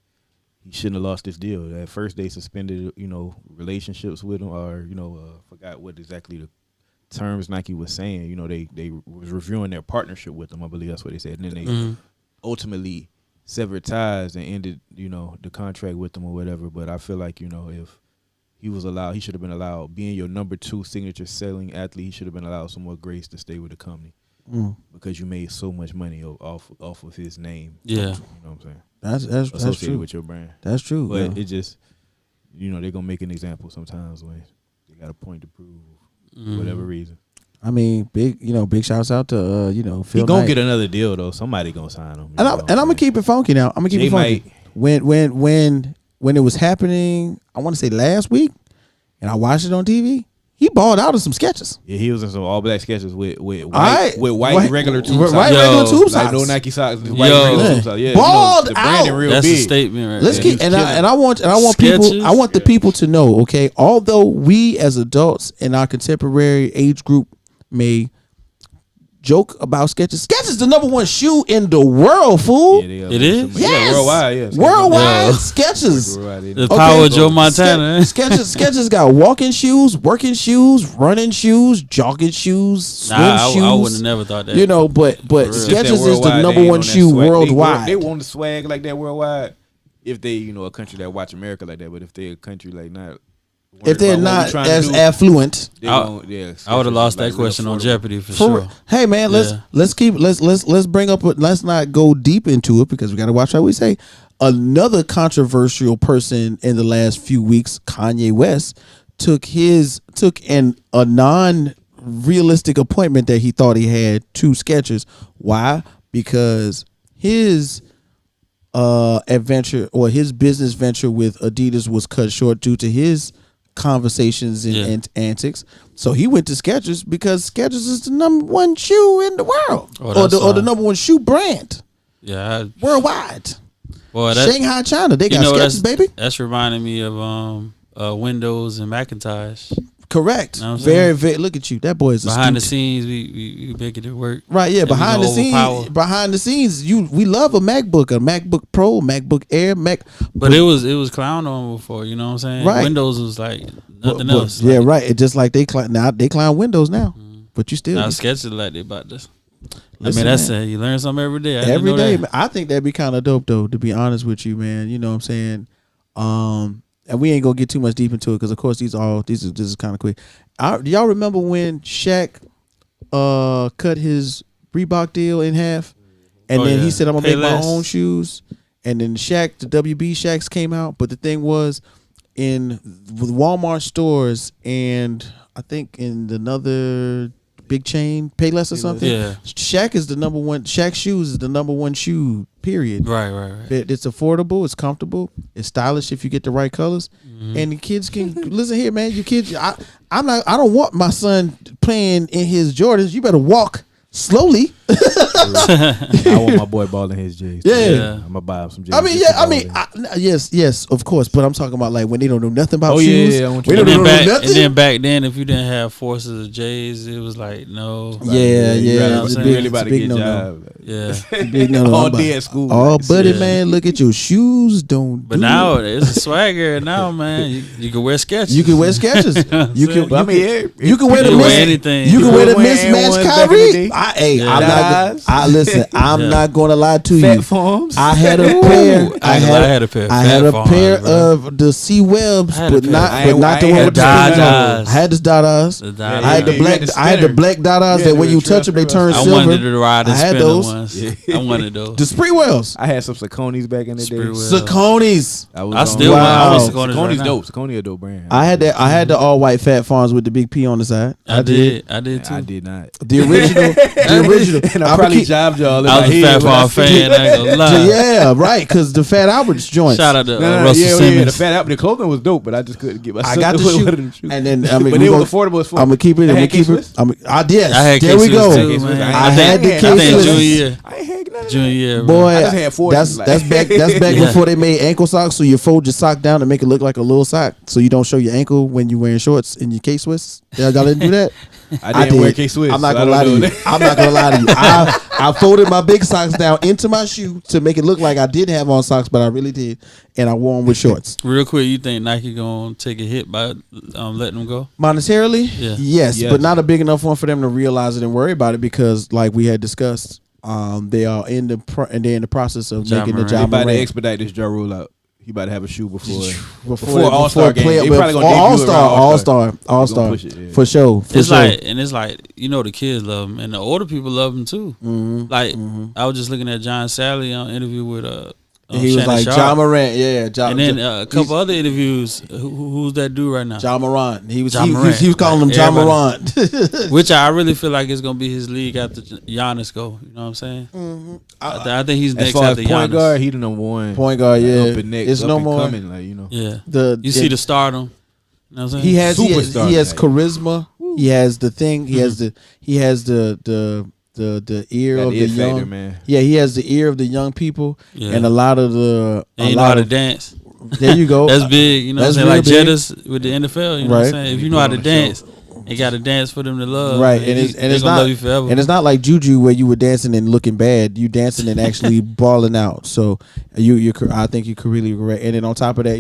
Speaker 3: he shouldn't have lost this deal. At first, they suspended, relationships with him, or forgot what exactly the terms Nike was saying. They was reviewing their partnership with him. I believe that's what they said, and then they ultimately severed ties and ended, the contract with them or whatever. But I feel like, if he was allowed, he should have been allowed, being your number 2 signature selling athlete, he should have been allowed some more grace to stay with the company because you made so much money off of his name.
Speaker 2: Yeah,
Speaker 3: you know what I'm saying.
Speaker 1: That's
Speaker 3: Associated
Speaker 1: true
Speaker 3: with your brand.
Speaker 1: That's true.
Speaker 3: But it just, they're gonna make an example sometimes when they got a point to prove, for whatever reason.
Speaker 1: I mean, big shouts out to Phil
Speaker 3: He gonna
Speaker 1: Knight.
Speaker 3: get another deal though. Somebody gonna sign him.
Speaker 1: And I'm gonna keep it funky now. I'm gonna keep it funky. When it was happening, I want to say last week, and I watched it on TV. He balled out of some sketches.
Speaker 3: Yeah, he was in some all black sketches with white regular tube socks.
Speaker 1: Regular tube
Speaker 3: Like
Speaker 1: socks.
Speaker 3: no Nike socks, white regular tube socks. Yeah,
Speaker 1: Balled
Speaker 3: the branding
Speaker 1: out.
Speaker 3: real
Speaker 2: That's
Speaker 3: big.
Speaker 2: a statement, right?
Speaker 1: Let's
Speaker 2: there.
Speaker 1: keep I want
Speaker 2: Sketches?
Speaker 1: people. I want the people to know. Okay, although we as adults in our contemporary age group may joke about sketches. Sketches is the number 1 shoe in the world, fool.
Speaker 3: Yeah,
Speaker 2: It is?
Speaker 1: Yes.
Speaker 3: Yeah, worldwide. Yeah,
Speaker 1: Worldwide
Speaker 2: Yeah.
Speaker 1: sketches.
Speaker 2: The power of Joe Montana.
Speaker 1: Sketches got walking shoes, working shoes, running shoes, jogging shoes, swim shoes.
Speaker 2: I would have never thought that.
Speaker 1: But Skechers is the number 1 shoe worldwide.
Speaker 3: They want to swag like that worldwide. If they, a country that watch America like that, but if they're a country like not,
Speaker 1: if they're not as affluent,
Speaker 2: I would have lost that question on Jeopardy for sure.
Speaker 1: Hey man, let's bring up. Let's not go deep into it because we got to watch how we say. Another controversial person in the last few weeks, Kanye West, took a non-realistic appointment that he thought he had to Skechers. Why? Because his adventure or his business venture with Adidas was cut short due to his conversations and antics. So he went to Skechers because Skechers is the number 1 shoe in the world, or the number 1 shoe brand.
Speaker 2: Yeah,
Speaker 1: worldwide.
Speaker 2: Well,
Speaker 1: Shanghai, China, they got Skechers, baby.
Speaker 2: That's reminding me of Windows and Macintosh.
Speaker 1: Correct.
Speaker 2: You know
Speaker 1: very. Look at you. That boy is
Speaker 2: behind
Speaker 1: astute.
Speaker 2: the scenes. We making it work.
Speaker 1: Right. Yeah. Behind the scenes. We love a MacBook Pro, MacBook Air,
Speaker 2: But it was clown on before. You know what I'm saying?
Speaker 1: Right.
Speaker 2: Windows was like nothing else.
Speaker 1: Yeah. Right. It's just like they clown Windows now. But you still
Speaker 2: now Skechers like they about this.
Speaker 1: Listen,
Speaker 2: that's it. You learn something every day.
Speaker 1: Every day. Man. I think that'd be kind of dope though. To be honest with you, man. You know what I'm saying? And we ain't gonna get too much deep into it because of course this is kind of quick. Do y'all remember when Shaq cut his Reebok deal in half, and then he said I'm gonna make my own shoes, and then the WB Shaqs came out. But the thing was, with Walmart stores and I think in another big chain, Payless or something.
Speaker 2: Yeah,
Speaker 1: Shaq is the number 1. Shaq shoes is the number 1 shoe. Period.
Speaker 2: Right.
Speaker 1: It's affordable. It's comfortable. It's stylish if you get the right colors. And the kids can listen here, man. Your kids. I don't want my son playing in his Jordans. You better walk slowly.
Speaker 3: I want my boy balling his J's.
Speaker 1: Yeah.
Speaker 3: I'm gonna buy him some J's.
Speaker 1: Yes, of course. But I'm talking about like when they don't know nothing about shoes.
Speaker 3: Yeah.
Speaker 1: We don't know nothing.
Speaker 2: And then back then, if you didn't have forces of J's, it was like no.
Speaker 1: Yeah.
Speaker 2: It's
Speaker 3: really about to get
Speaker 1: no.
Speaker 3: job.
Speaker 2: Yeah.
Speaker 1: Big no.
Speaker 3: All day at school.
Speaker 1: Oh, buddy, man, look at your shoes.
Speaker 2: But now it's a swagger. Now, man, you can wear Skechers.
Speaker 1: You can wear Skechers. You can wear
Speaker 2: anything.
Speaker 1: You can wear the mismatched Kyrie.
Speaker 2: Listen.
Speaker 1: I'm not going to lie to
Speaker 3: Fat
Speaker 1: you.
Speaker 3: Farms.
Speaker 1: I had a pair. I had a pair
Speaker 2: bro.
Speaker 1: of the C Webs, but not the one with the
Speaker 2: Dadas.
Speaker 1: I had the Dadas. I had the black. I had the black Dadas that when you touch them they turn silver.
Speaker 2: I wanted to ride the spinner
Speaker 1: those.
Speaker 2: ones. I wanted those.
Speaker 1: The Spreewells.
Speaker 3: I had some Sauconys back in the day.
Speaker 1: Sauconys.
Speaker 2: I still
Speaker 1: Wow.
Speaker 2: want Sauconys.
Speaker 3: Sauconys dope. Saucony a dope brand.
Speaker 1: I had that. I had the all white Fat Farms with the big P on the side.
Speaker 2: I did too.
Speaker 3: I did not.
Speaker 1: The original.
Speaker 3: and I probably jabbed y'all.
Speaker 2: I was a Fat Farm fan. I ain't gonna lie.
Speaker 1: Yeah, right. Because the Fat Albert's joints.
Speaker 2: Shout out to Russell
Speaker 3: yeah,
Speaker 2: Simmons.
Speaker 3: the Fat Albert, the clothing was dope, but I just couldn't get myself.
Speaker 1: I got the
Speaker 3: one
Speaker 1: shoe,
Speaker 3: of them shoes.
Speaker 1: and then
Speaker 3: but it was affordable as fuck.
Speaker 1: I'm gonna keep it. I'm gonna keep it. I did.
Speaker 2: I had
Speaker 1: there we go.
Speaker 2: K-Swiss too, man.
Speaker 1: I had the
Speaker 2: I think
Speaker 1: K-Swiss.
Speaker 2: junior year.
Speaker 3: I ain't had none of
Speaker 2: Junior year,
Speaker 1: Boy,
Speaker 3: I just had 40.
Speaker 1: that's
Speaker 3: like-
Speaker 1: back. That's back
Speaker 2: Yeah.
Speaker 1: before they made ankle socks. So you fold your sock down to make it look like a little sock, so you don't show your ankle when you're wearing shorts in your K-Swiss. Y'all didn't do that.
Speaker 3: I didn't wear K-Swiss.
Speaker 1: I'm not
Speaker 3: so I
Speaker 1: gonna
Speaker 3: don't
Speaker 1: lie to
Speaker 3: know
Speaker 1: you.
Speaker 3: that.
Speaker 1: I'm not gonna lie to you. I folded my big socks down into my shoe to make it look like I didn't have on socks, but I really did, and I wore them with shorts.
Speaker 2: Real quick, you think Nike gonna take a hit by letting them go?
Speaker 1: Monetarily,
Speaker 2: Yeah.
Speaker 1: yes, but not a big enough one for them to realize it and worry about it because, like we had discussed, they are in the process of
Speaker 2: Ja
Speaker 1: making the
Speaker 2: Morant.
Speaker 3: He
Speaker 1: job.
Speaker 3: about to expedite this Ja rollout. He about to have a shoe before
Speaker 1: All
Speaker 3: All-Star game. They probably gonna debut around
Speaker 1: All
Speaker 3: All-Star.
Speaker 1: Star,
Speaker 3: push it, yeah.
Speaker 1: for sure.
Speaker 2: It's like the kids love him and the older people love him too. Like I was just looking at John Sally on interview with
Speaker 1: he was
Speaker 2: Shannon
Speaker 1: like
Speaker 2: Sharp.
Speaker 1: Ja Morant, yeah,
Speaker 2: And then a couple other interviews. Who's that dude right now?
Speaker 1: Ja Morant. He was
Speaker 2: Ja Morant.
Speaker 1: he was calling him Ja Morant.
Speaker 2: Which I really feel like it's gonna be his league after Giannis go. You know what I'm saying? I think he's
Speaker 3: As
Speaker 2: next
Speaker 3: far as
Speaker 2: after
Speaker 3: point
Speaker 2: Giannis.
Speaker 3: guard, he the number one.
Speaker 1: Point guard, yeah.
Speaker 3: Up and next,
Speaker 1: It's
Speaker 3: up
Speaker 1: no
Speaker 3: and
Speaker 1: more.
Speaker 3: coming, like you know.
Speaker 2: Yeah. You see the stardom. You know what I'm saying?
Speaker 1: He has
Speaker 3: Superstar,
Speaker 1: he has
Speaker 3: like.
Speaker 1: charisma. He has the thing. He has the ear
Speaker 3: Got
Speaker 1: of
Speaker 3: the
Speaker 1: the
Speaker 3: it factor,
Speaker 1: young
Speaker 3: man.
Speaker 1: Yeah, he has the ear of the young people,
Speaker 2: Yeah.
Speaker 1: and a lot of the.
Speaker 2: And you know how to dance.
Speaker 1: There you go.
Speaker 2: That's big. You know what I'm
Speaker 1: That's
Speaker 2: saying? Like
Speaker 1: real big.
Speaker 2: Jettas with the NFL. You know what I'm
Speaker 1: Right.
Speaker 2: saying? If you know how to dance, you got to dance for them to love.
Speaker 1: Right,
Speaker 2: man.
Speaker 1: and it's
Speaker 2: They gonna
Speaker 1: not
Speaker 2: love you forever.
Speaker 1: and it's not like Juju where you were dancing and looking bad. You dancing and actually balling out. So I think you could really correct. And then on top of that,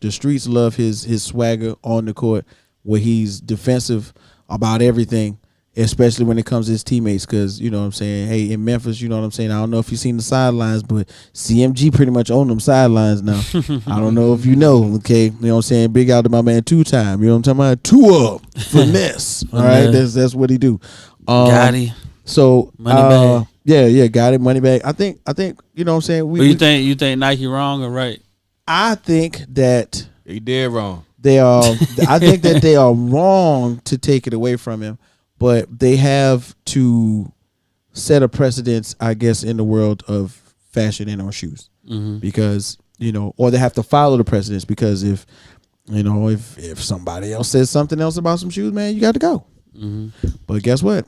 Speaker 1: the streets love his swagger on the court, where he's defensive about everything, especially when it comes to his teammates. Because you know what I'm saying. Hey, in Memphis, you know what I'm saying. I don't know if you've seen the sidelines, but CMG pretty much own them sidelines now. I don't know if you know. Okay, you know what I'm saying. Big out to my man 2-time. You know what I'm talking about. 2-up finesse. All right, that's what he do.
Speaker 2: Gotti.
Speaker 1: So
Speaker 2: Money bag.
Speaker 1: yeah, got it. Money bag. I think you know what I'm saying.
Speaker 2: But you think Nike wrong or right?
Speaker 1: I think that
Speaker 3: He dead wrong.
Speaker 1: they are. I think that they are wrong to take it away from him, but they have to set a precedence, I guess, in the world of fashion and our shoes, because or they have to follow the precedence. Because if somebody else says something else about some shoes, man, you got to go. But guess what?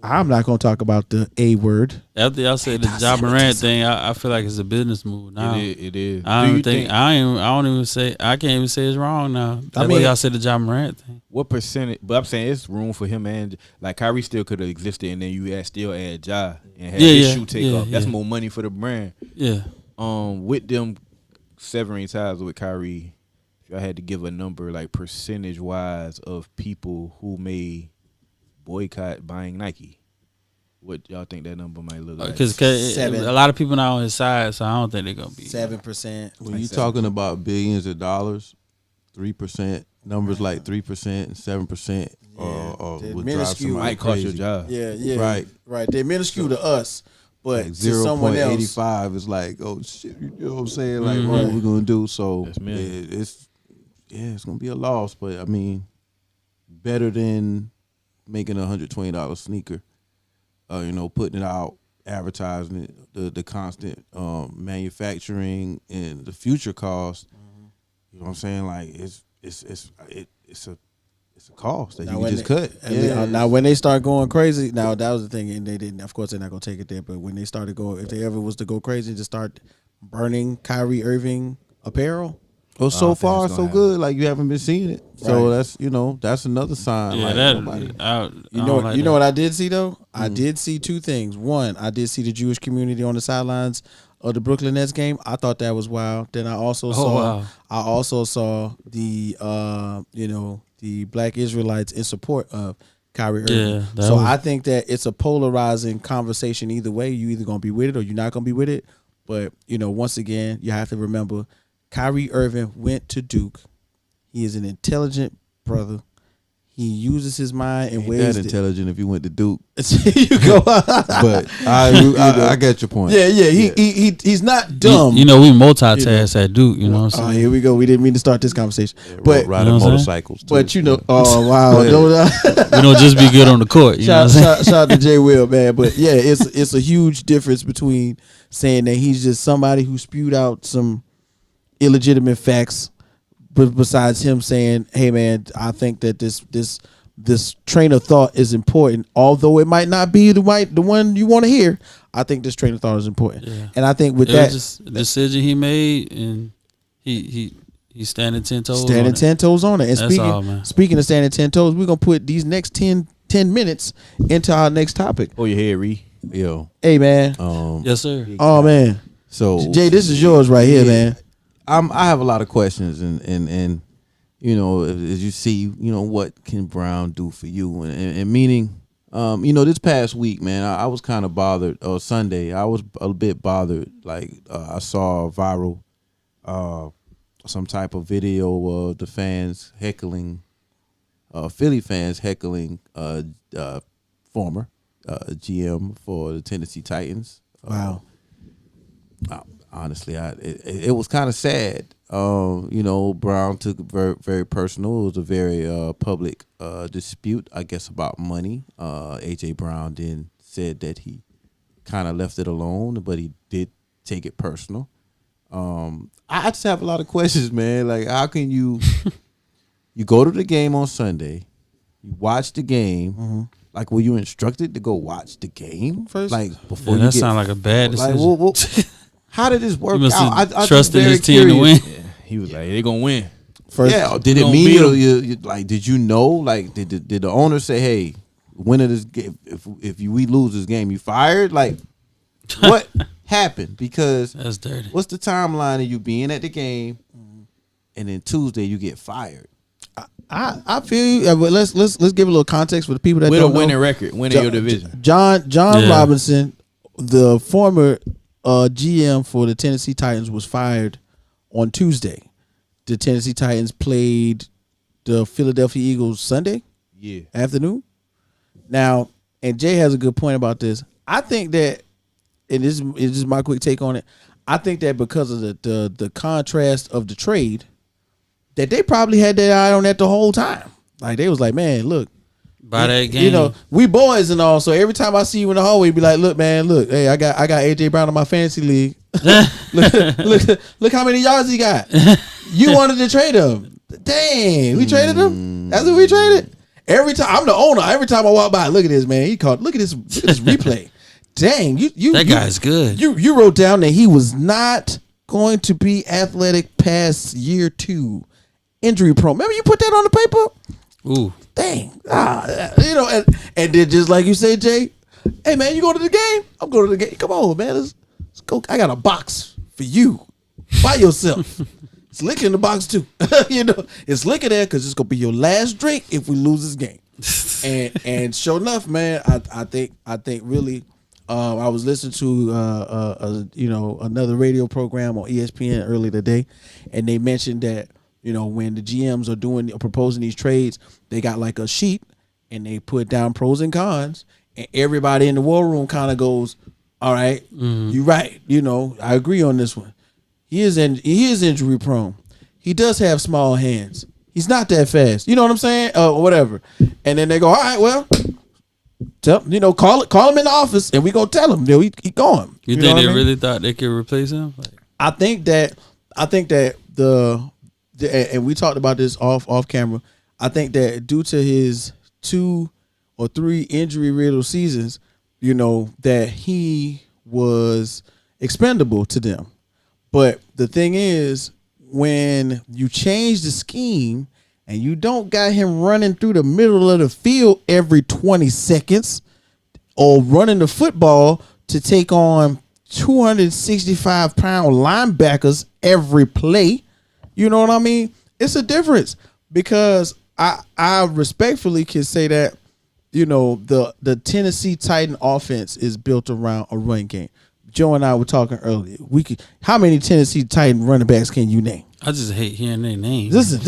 Speaker 1: I'm not going to talk about the A word.
Speaker 2: After y'all said the Ja Morant thing, I feel like it's a business move now.
Speaker 3: It is.
Speaker 2: I
Speaker 3: Do
Speaker 2: don't
Speaker 3: you
Speaker 2: think I don't even say I can't even say it's wrong now. That's why y'all said the Ja Morant thing.
Speaker 3: What percentage? But I'm saying it's room for him, and like Kyrie still could have existed, and then you still add Ja and have his shoe take off. That's more money for the brand.
Speaker 2: Yeah.
Speaker 3: With them severing ties with Kyrie, if I had to give a number, like percentage wise, of people who may boycott buying Nike, what y'all think that number might look like?
Speaker 2: Because a lot of people not on his side, so I don't think they're gonna be
Speaker 1: 7%.
Speaker 4: When you talking about billions of dollars, 3%, numbers like 3% and 7%, would drive somebody
Speaker 3: might cost your
Speaker 4: crazy.
Speaker 3: job.
Speaker 1: Yeah, right. They're minuscule to us, but
Speaker 4: Like
Speaker 1: to someone else.
Speaker 4: 0.85 is like, oh shit, you know what I'm saying? Like, what are we gonna do? So
Speaker 3: That's million.
Speaker 4: it's gonna be a loss, but I mean, better than making a $120 sneaker. Putting it out, advertising it, the constant manufacturing and the future cost. You know what I'm saying? Like it's a cost that you can just cut.
Speaker 1: Now when they start going crazy, now that was the thing, and they didn't. Of course, they're not gonna take it there. But when they started going, if they ever was to go crazy and just start burning Kyrie Irving apparel.
Speaker 4: Well, so far
Speaker 3: it's
Speaker 4: so
Speaker 3: gonna
Speaker 4: good. Like you haven't been seeing it, so
Speaker 1: Right.
Speaker 4: that's another sign.
Speaker 2: Yeah,
Speaker 4: like,
Speaker 2: that
Speaker 4: nobody-
Speaker 1: You know what I did see though? I did see two things. One, I did see the Jewish community on the sidelines of the Brooklyn Nets game. I thought that was wild. Then I also saw the the Black Israelites in support of Kyrie Irving.
Speaker 2: Yeah, that
Speaker 1: so
Speaker 2: was-
Speaker 1: I think that it's a polarizing conversation either way. You either gonna be with it or you're not gonna be with it. But once again, you have to remember Kyrie Irving went to Duke. He is an intelligent brother. He uses his mind in
Speaker 4: Ain't
Speaker 1: ways
Speaker 4: that intelligent if you went to Duke.
Speaker 1: you go.
Speaker 4: But I get your point.
Speaker 1: Yeah. He's not dumb.
Speaker 2: We multitask at Duke. You know what I'm saying?
Speaker 1: Oh, here we go. We didn't mean to start this conversation, but
Speaker 4: riding motorcycles. Too.
Speaker 1: But oh wow,
Speaker 2: we don't just be good on the court.
Speaker 1: Shout out to Jay Will, man. But yeah, it's a huge difference between saying that he's just somebody who spewed out some illegitimate facts, but besides him saying, "Hey, man, I think that this train of thought is important, although it might not be the one you want to hear. I think this train of thought is important." Yeah. And I think with
Speaker 2: it was just a decision he made, and he's standing 10 toes.
Speaker 1: Standing 10 toes on it. And
Speaker 2: That's
Speaker 1: speaking of standing 10 toes, we're gonna put these next 10 minutes into our next topic.
Speaker 3: Oh, your head, Ree.
Speaker 4: Yo.
Speaker 1: Hey, man.
Speaker 2: Yes, sir.
Speaker 1: Oh man.
Speaker 4: So
Speaker 1: Jay, this is yours right here, man.
Speaker 4: I have a lot of questions, and as you see, what can Brown do for you, and meaning, this past week, man, I was kind of bothered. Or Sunday, I was a bit bothered. Like I saw viral, some type of video of the fans heckling, Philly fans heckling, former GM for the Tennessee Titans.
Speaker 1: Wow.
Speaker 4: Honestly, it was kind of sad. Brown took it very, very personal. It was a very public dispute, I guess, about money. A.J. Brown then said that he kind of left it alone, but he did take it personal. I just have a lot of questions, man. Like, how can you go to the game on Sunday, you watch the game,
Speaker 1: mm-hmm.
Speaker 4: like, were you instructed to go watch the game
Speaker 1: first?
Speaker 4: Like, before
Speaker 2: that sounds like a bad decision.
Speaker 4: Like, how did this work out?
Speaker 2: I trusted his team to win.
Speaker 3: Yeah, he was like, "They're gonna win."
Speaker 4: First, did it mean you like? Did you know? Like, did the owner say, "Hey, winner this game? If we lose this game, you fired"? Like, what happened? Because
Speaker 2: that's dirty.
Speaker 4: What's the timeline of you being at the game, and then Tuesday you get fired?
Speaker 1: I feel you, but let's give a little context for the people that
Speaker 3: with
Speaker 1: don't
Speaker 3: a winning
Speaker 1: know.
Speaker 3: record, winning your division.
Speaker 1: John Robinson, the former GM for the Tennessee Titans, was fired on Tuesday. The Tennessee Titans played the Philadelphia Eagles Sunday afternoon. Now, and Jay has a good point about this. I think that, and this is just my quick take on it, I think that because of the contrast of the trade, that they probably had their eye on that the whole time. Like, they was like, man, look,
Speaker 2: by that game,
Speaker 1: we boys and all. So every time I see you in the hallway, be like, look, man, look, hey, I got AJ Brown in my fantasy league. look how many yards he got. You wanted to trade him. Dang, we traded him. That's what we traded. Every time I'm the owner. Every time I walk by, look at this, man. Look at this replay. Dang, that
Speaker 2: guy's good.
Speaker 1: You wrote down that he was not going to be athletic past year 2, injury prone. Remember you put that on the paper?
Speaker 2: Ooh.
Speaker 1: Dang. And then just like you say, Jay, hey man, you going to the game? I'm going to the game. Come on, man. Let's go. I got a box for you by yourself. It's liquor in the box too. It's liquor there because it's gonna be your last drink if we lose this game. and sure enough, man, I think really, I was listening to another radio program on ESPN earlier today, and they mentioned that when the GMs are proposing these trades, they got like a sheet and they put down pros and cons, and everybody in the war room kind of goes, all right, you're right. I agree on this one. He is injury prone. He does have small hands. He's not that fast. You know what I'm saying? Or whatever. And then they go, all right, well, call him in the office and we gonna tell him, he gone.
Speaker 2: You think they really thought they could replace him?
Speaker 1: I think that and we talked about this off camera. I think that due to his 2 or 3 injury-riddled seasons, that he was expendable to them. But the thing is, when you change the scheme and you don't got him running through the middle of the field every 20 seconds or running the football to take on 265-pound linebackers every play, you know what I mean? It's a difference, because I respectfully can say that, the Tennessee Titan offense is built around a run game. Joe and I were talking earlier. How many Tennessee Titan running backs can you name?
Speaker 2: I just hate hearing their names.
Speaker 1: This is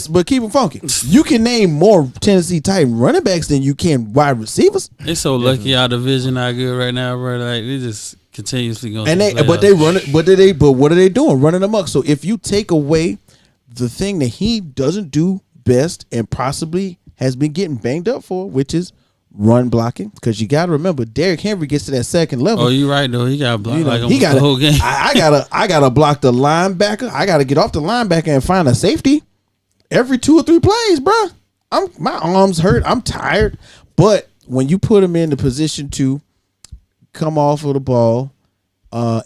Speaker 1: but keep it funky. You can name more Tennessee Titan running backs than you can wide receivers.
Speaker 2: They so lucky our division not good right now, bro. Like they just continuously going.
Speaker 1: And what are they doing? Running amok. So if you take away the thing that he doesn't do best and possibly has been getting banged up for, which is run blocking, because you got to remember Derrick Henry gets to that second level.
Speaker 2: Oh, you're right though. He got blocked
Speaker 1: the whole game. I gotta block the linebacker. I gotta get off the linebacker and find a safety every 2 or 3 plays, bro. My arms hurt. I'm tired. But when you put him in the position to come off of the ball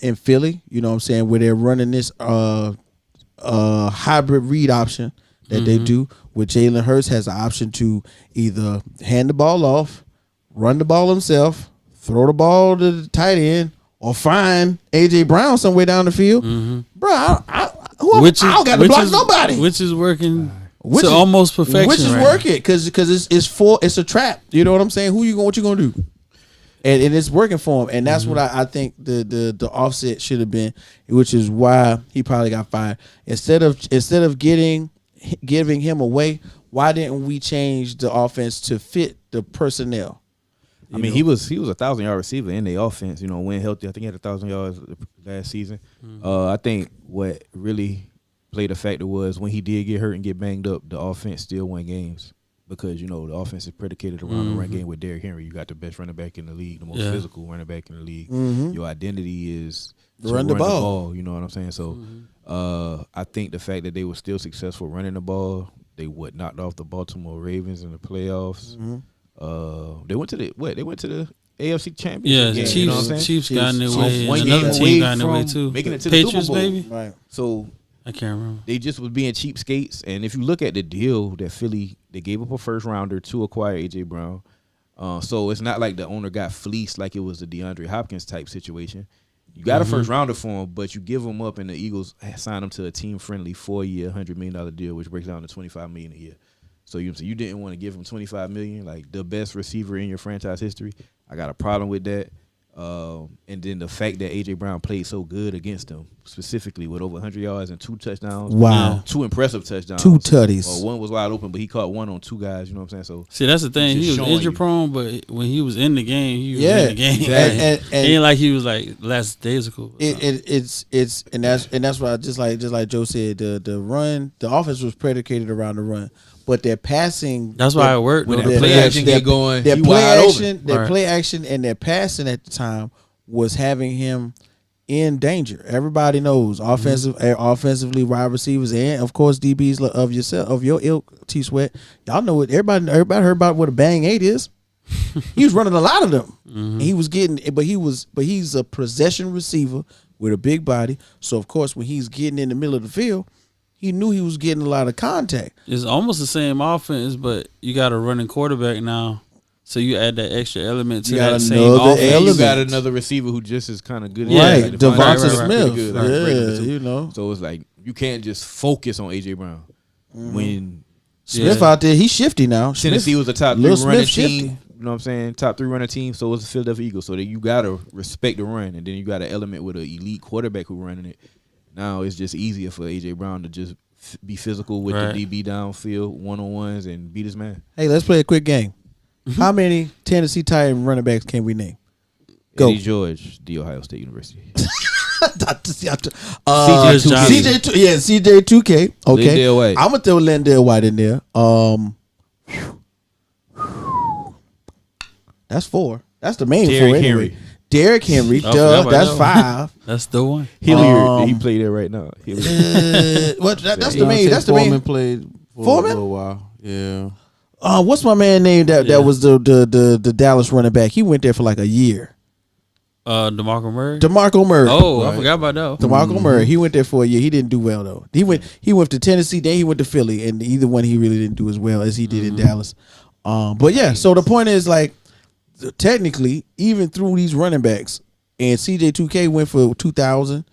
Speaker 1: in Philly, you know what I'm saying, where they're running this hybrid read option that they do, with Jalen Hurts has the option to either hand the ball off, run the ball himself, throw the ball to the tight end, or find A.J. Brown somewhere down the field. Bro, I don't got to block nobody.
Speaker 2: Which is working to almost perfection.
Speaker 1: Which is working because it's a trap. You know what I'm saying? What you gonna do? And it's working for him, and that's what I think the offset should have been, which is why he probably got fired. Instead of giving him away, why didn't we change the offense to fit the personnel?
Speaker 3: I mean, he was a 1,000-yard receiver in the offense. You know, when healthy, I think he had 1,000 yards last season. I think what really played a factor was when he did get hurt and get banged up, the offense still won games. Because, you know, the offense is predicated around the run game with Derrick Henry. You got the best running back in the league, the most physical running back in the league. Your identity is to run the ball. You know what I'm saying? So I think the fact that they were still successful running the ball, they would knocked off the Baltimore Ravens in the playoffs. They went to the AFC Championship.
Speaker 2: Yeah,
Speaker 3: game,
Speaker 2: Chiefs,
Speaker 3: you know what I'm saying?
Speaker 2: Chiefs got in their way.
Speaker 3: One
Speaker 2: And another
Speaker 3: game
Speaker 2: team
Speaker 3: away
Speaker 2: got in their way
Speaker 3: from
Speaker 2: too.
Speaker 3: making it to
Speaker 2: Patriots,
Speaker 3: the Super Bowl.
Speaker 2: maybe.
Speaker 1: Right.
Speaker 3: So
Speaker 2: I can't remember.
Speaker 3: they just was being cheapskates. And if you look at the deal that Philly, they gave up a first rounder to acquire A.J. Brown. So it's not like the owner got fleeced like it was the DeAndre Hopkins type situation. You got a first rounder for him, but you give him up, and the Eagles sign him to a team-friendly 4-year, $100 million deal, which breaks down to $25 million a year. So you didn't want to give him $25 million, like the best receiver in your franchise history. I got a problem with that. And then the fact that A.J. Brown played so good against them, specifically with over 100 yards and 2 touchdowns.
Speaker 1: Wow.
Speaker 3: 2 impressive touchdowns.
Speaker 1: 2 tutties.
Speaker 3: One was wide open, but he caught one on 2 guys. You know what I'm saying? So
Speaker 2: see, that's the thing. He was injury prone, but when he was in the game, he was in the game. Exactly. And it ain't like he was like last daisical.
Speaker 1: It's that's why just like Joe said, the offense was predicated around the run. But their passing,
Speaker 2: that's why it worked.
Speaker 3: When their play action get going,
Speaker 1: their play action and their passing at the time was having him in danger. Everybody knows offensively, wide receivers, and of course DBs of your ilk, T Sweat. Y'all know it. Everybody heard about what a bang 8 is. He was running a lot of them. He was getting, but he's a possession receiver with a big body. So of course, when he's getting in the middle of the field, he knew he was getting a lot of contact.
Speaker 2: It's almost the same offense, but you got a running quarterback now, so you add that extra element to that same offense.
Speaker 3: You got another receiver who just is kind of good.
Speaker 1: Right, Devonta
Speaker 2: Smith.
Speaker 1: Smith. Yeah, you know.
Speaker 3: So it's like you can't just focus on A.J. Brown when
Speaker 1: Smith out there. He's shifty now.
Speaker 3: Tennessee was a top 3 running team. You know what I'm saying? Top 3 running team. So was the Philadelphia Eagles. So that you gotta respect the run, and then you got an element with an elite quarterback who running it. Now it's just easier for A.J. Brown to just be physical with the DB downfield, one-on-ones, and beat his man.
Speaker 1: Hey, let's play a quick game. How many Tennessee Titan running backs can we name? Go.
Speaker 3: Eddie George, The Ohio State University.
Speaker 1: CJ 2K. Okay.
Speaker 3: Lindale White.
Speaker 1: I'm going to throw Lindale White in there. That's 4. That's the main
Speaker 3: Derrick
Speaker 1: 4 anyway.
Speaker 3: Henry.
Speaker 1: Derrick Henry, that's 5.
Speaker 2: That's the one.
Speaker 3: Hilliard, he played there right now.
Speaker 1: That's the main. That's the main.
Speaker 4: Foreman played for a little while. Yeah.
Speaker 1: What's my man name that was the Dallas running back? He went there for like a year.
Speaker 2: DeMarco Murray.
Speaker 1: Oh,
Speaker 2: right. I forgot about that.
Speaker 1: DeMarco Murray. He went there for a year. He didn't do well though. He went to Tennessee, then he went to Philly, and either one he really didn't do as well as he did in Dallas. But yeah. So the point is, like, technically, even through these running backs, and CJ 2K went for 2,000.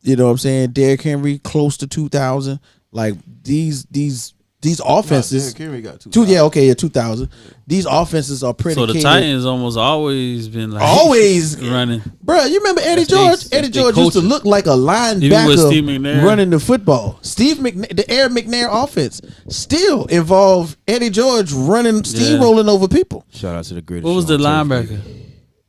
Speaker 1: You know what I'm saying? Derrick Henry close to 2,000. Like these these offenses.
Speaker 4: Kareem got
Speaker 1: 2000. These offenses are
Speaker 2: So
Speaker 1: predicated.
Speaker 2: the Titans almost always been like
Speaker 1: running, bro. You remember Eddie George? Eddie George used to look like a linebacker running the football. Steve McNair, the Air McNair offense, still involved Eddie George running, steamrolling over people.
Speaker 3: Shout out to the greatest.
Speaker 2: What was the linebacker?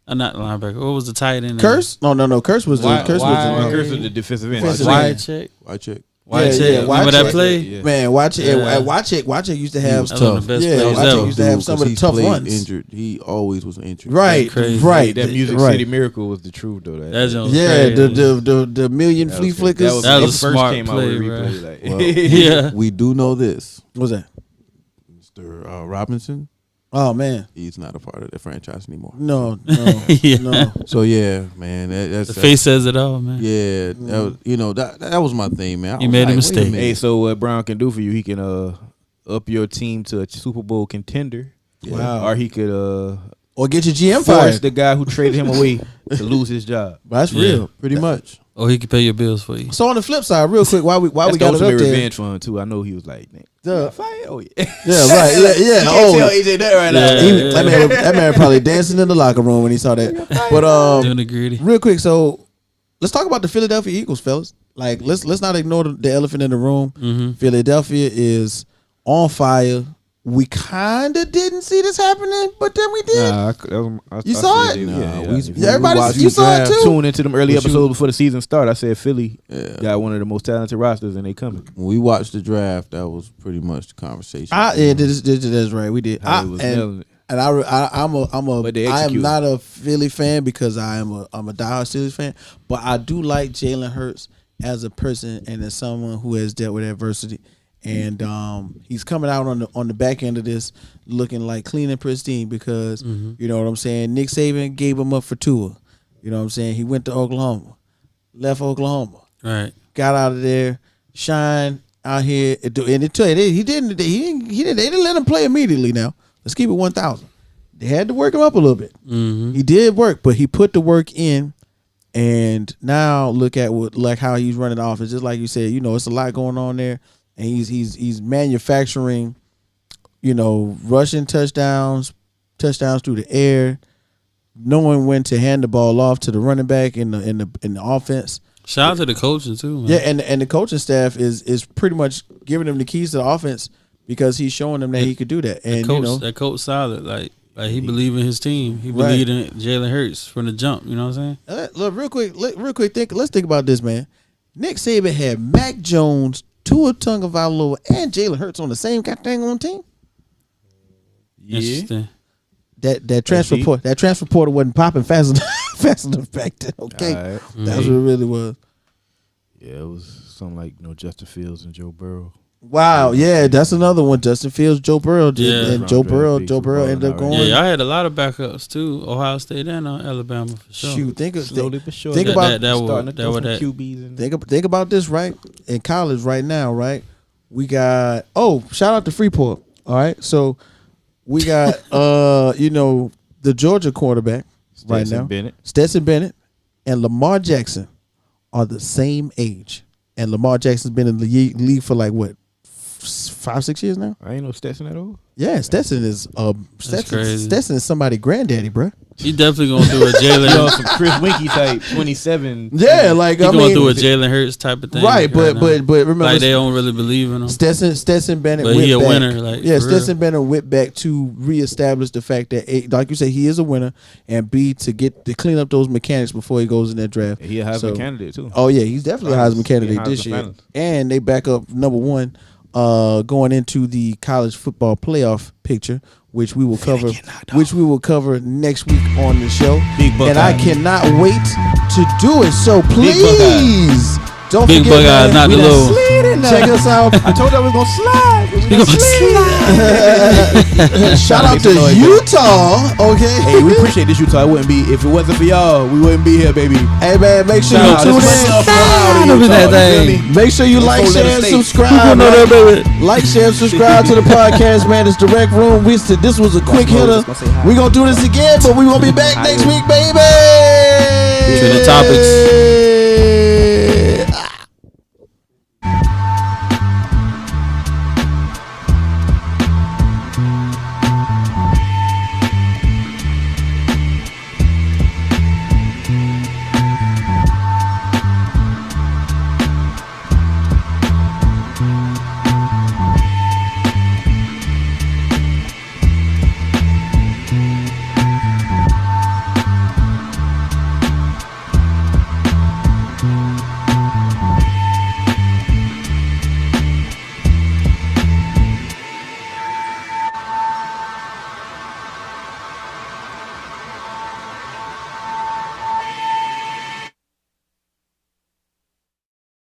Speaker 2: Not linebacker. What was the tight end?
Speaker 1: Curse? No. Curse was the
Speaker 3: defensive end.
Speaker 1: YaBoyKWhit.
Speaker 2: Remember that play?
Speaker 1: Man, YaBoyKWhit used to have
Speaker 2: tough.
Speaker 1: YaBoyKWhit used to have some of the tough runs.
Speaker 4: Injured. He always was injured.
Speaker 1: Right.
Speaker 3: That Music City Miracle was the truth though.
Speaker 1: The million flea flickers.
Speaker 2: That was a smart play,
Speaker 4: We do know this.
Speaker 1: What's that?
Speaker 4: Mr. Robinson.
Speaker 1: Oh man,
Speaker 4: he's not a part of the franchise anymore.
Speaker 1: No.
Speaker 4: So yeah, man, that's
Speaker 2: the face says it all, man.
Speaker 4: Yeah, that was my thing, man.
Speaker 2: You made a mistake.
Speaker 3: Hey, so what Brown can do for you? He can up your team to a Super Bowl contender.
Speaker 1: Wow.
Speaker 3: Or he could
Speaker 1: or get your GM
Speaker 3: force
Speaker 1: fired.
Speaker 3: the guy who traded him away to lose his job.
Speaker 1: That's real,
Speaker 4: pretty much.
Speaker 2: Or he could pay your bills for you.
Speaker 1: So on the flip side, real quick, why we got it up there?
Speaker 3: Revenge fund too. I know he was like, man,
Speaker 1: right.
Speaker 3: Oh
Speaker 1: yeah. Oh,
Speaker 3: AJ that right now.
Speaker 1: That man probably dancing in the locker room when he saw that. But
Speaker 2: doing the gritty.
Speaker 1: Real quick, so let's talk about the Philadelphia Eagles, fellas. Like let's not ignore the elephant in the room.
Speaker 2: Mm-hmm.
Speaker 1: Philadelphia is on fire. We kind of didn't see this happening, but then we did. You saw it? You saw it too.
Speaker 3: Tune into them early episodes before the season started. I said Philly got one of the most talented rosters, and they coming.
Speaker 4: When we watched the draft, that was pretty much the conversation.
Speaker 1: That's right. We did. I am not a Philly fan because I'm a diehard Steelers fan, but I do like Jalen Hurts as a person and as someone who has dealt with adversity. And he's coming out on the back end of this looking like clean and pristine because you know what I'm saying. Nick Saban gave him up for Tua. You know what I'm saying. He went to Oklahoma, left Oklahoma,
Speaker 2: right,
Speaker 1: got out of there, shine out here, and they didn't let him play immediately. Now let's keep it 1,000. They had to work him up a little bit.
Speaker 2: Mm-hmm.
Speaker 1: He did work, but he put the work in. And now look at how he's running the offense. Just like you said, it's a lot going on there. And he's manufacturing, rushing touchdowns through the air, knowing when to hand the ball off to the running back in the offense.
Speaker 2: Shout out to the coaching too, man.
Speaker 1: Yeah, and the coaching staff is pretty much giving them the keys to the offense because he's showing them that he could do that. And
Speaker 2: that coach solid, like he believed in his team. He believed in Jalen Hurts from the jump. You know what I'm saying?
Speaker 1: Look, real quick, let's think about this, man. Nick Saban had Mac Jones, Tua Tagovailoa, and Jalen Hurts on the same goddamn on team.
Speaker 2: Interesting.
Speaker 1: That transfer portal wasn't popping fast enough back then. Okay,
Speaker 3: right.
Speaker 1: That's what it really was.
Speaker 3: Yeah, it was something like Justin Fields and Joe Burrow.
Speaker 1: Wow, yeah, that's another one. Justin Fields, Joe Burrow, and Joe Burrow ended up going.
Speaker 2: Yeah, y'all had a lot of backups too. Ohio State and Alabama for sure.
Speaker 1: Shoot, think about this, right? In college right now, right? We got shout out to Freeport. All right, so we got the Georgia quarterback right now, Stetson Bennett, and Lamar Jackson are the same age, and Lamar Jackson's been in the league for like what? 5-6 years now.
Speaker 3: I ain't no Stetson at all.
Speaker 1: Yeah, Stetson is Stetson is somebody's granddaddy, bro.
Speaker 2: He definitely gonna do a Jalen,
Speaker 3: some Chris Winky type 27.
Speaker 1: Yeah, like
Speaker 2: he going through a Jalen Hurts type of thing,
Speaker 1: right? But remember,
Speaker 2: like they don't really believe in him.
Speaker 1: Stetson Bennett,
Speaker 2: but he a winner.
Speaker 1: Stetson Bennett went back to reestablish the fact that A, like you say, he is a winner, and B, to clean up those mechanics before he goes in that draft.
Speaker 3: He a Heisman candidate too.
Speaker 1: Oh yeah, he's definitely a Heisman candidate this year, and they back up number one. Going into the college football playoff picture, which we will cover next week on the show. And I cannot wait to do it. So please don't
Speaker 2: Big
Speaker 1: forget,
Speaker 2: Buckeyes, not the little.
Speaker 1: Check us out.
Speaker 3: I told you we was gonna slide.
Speaker 1: Shout out to Utah. Okay.
Speaker 3: Hey, we appreciate this Utah. If it wasn't for y'all, we wouldn't be here, baby.
Speaker 1: Hey man, make sure you tune in. Make sure you like, share, and subscribe. Like, share, and subscribe to the podcast, man. It's the Rec Room. This was a quick hitter. We gonna do this again, but we gonna be back next week, baby.
Speaker 2: Trending topics.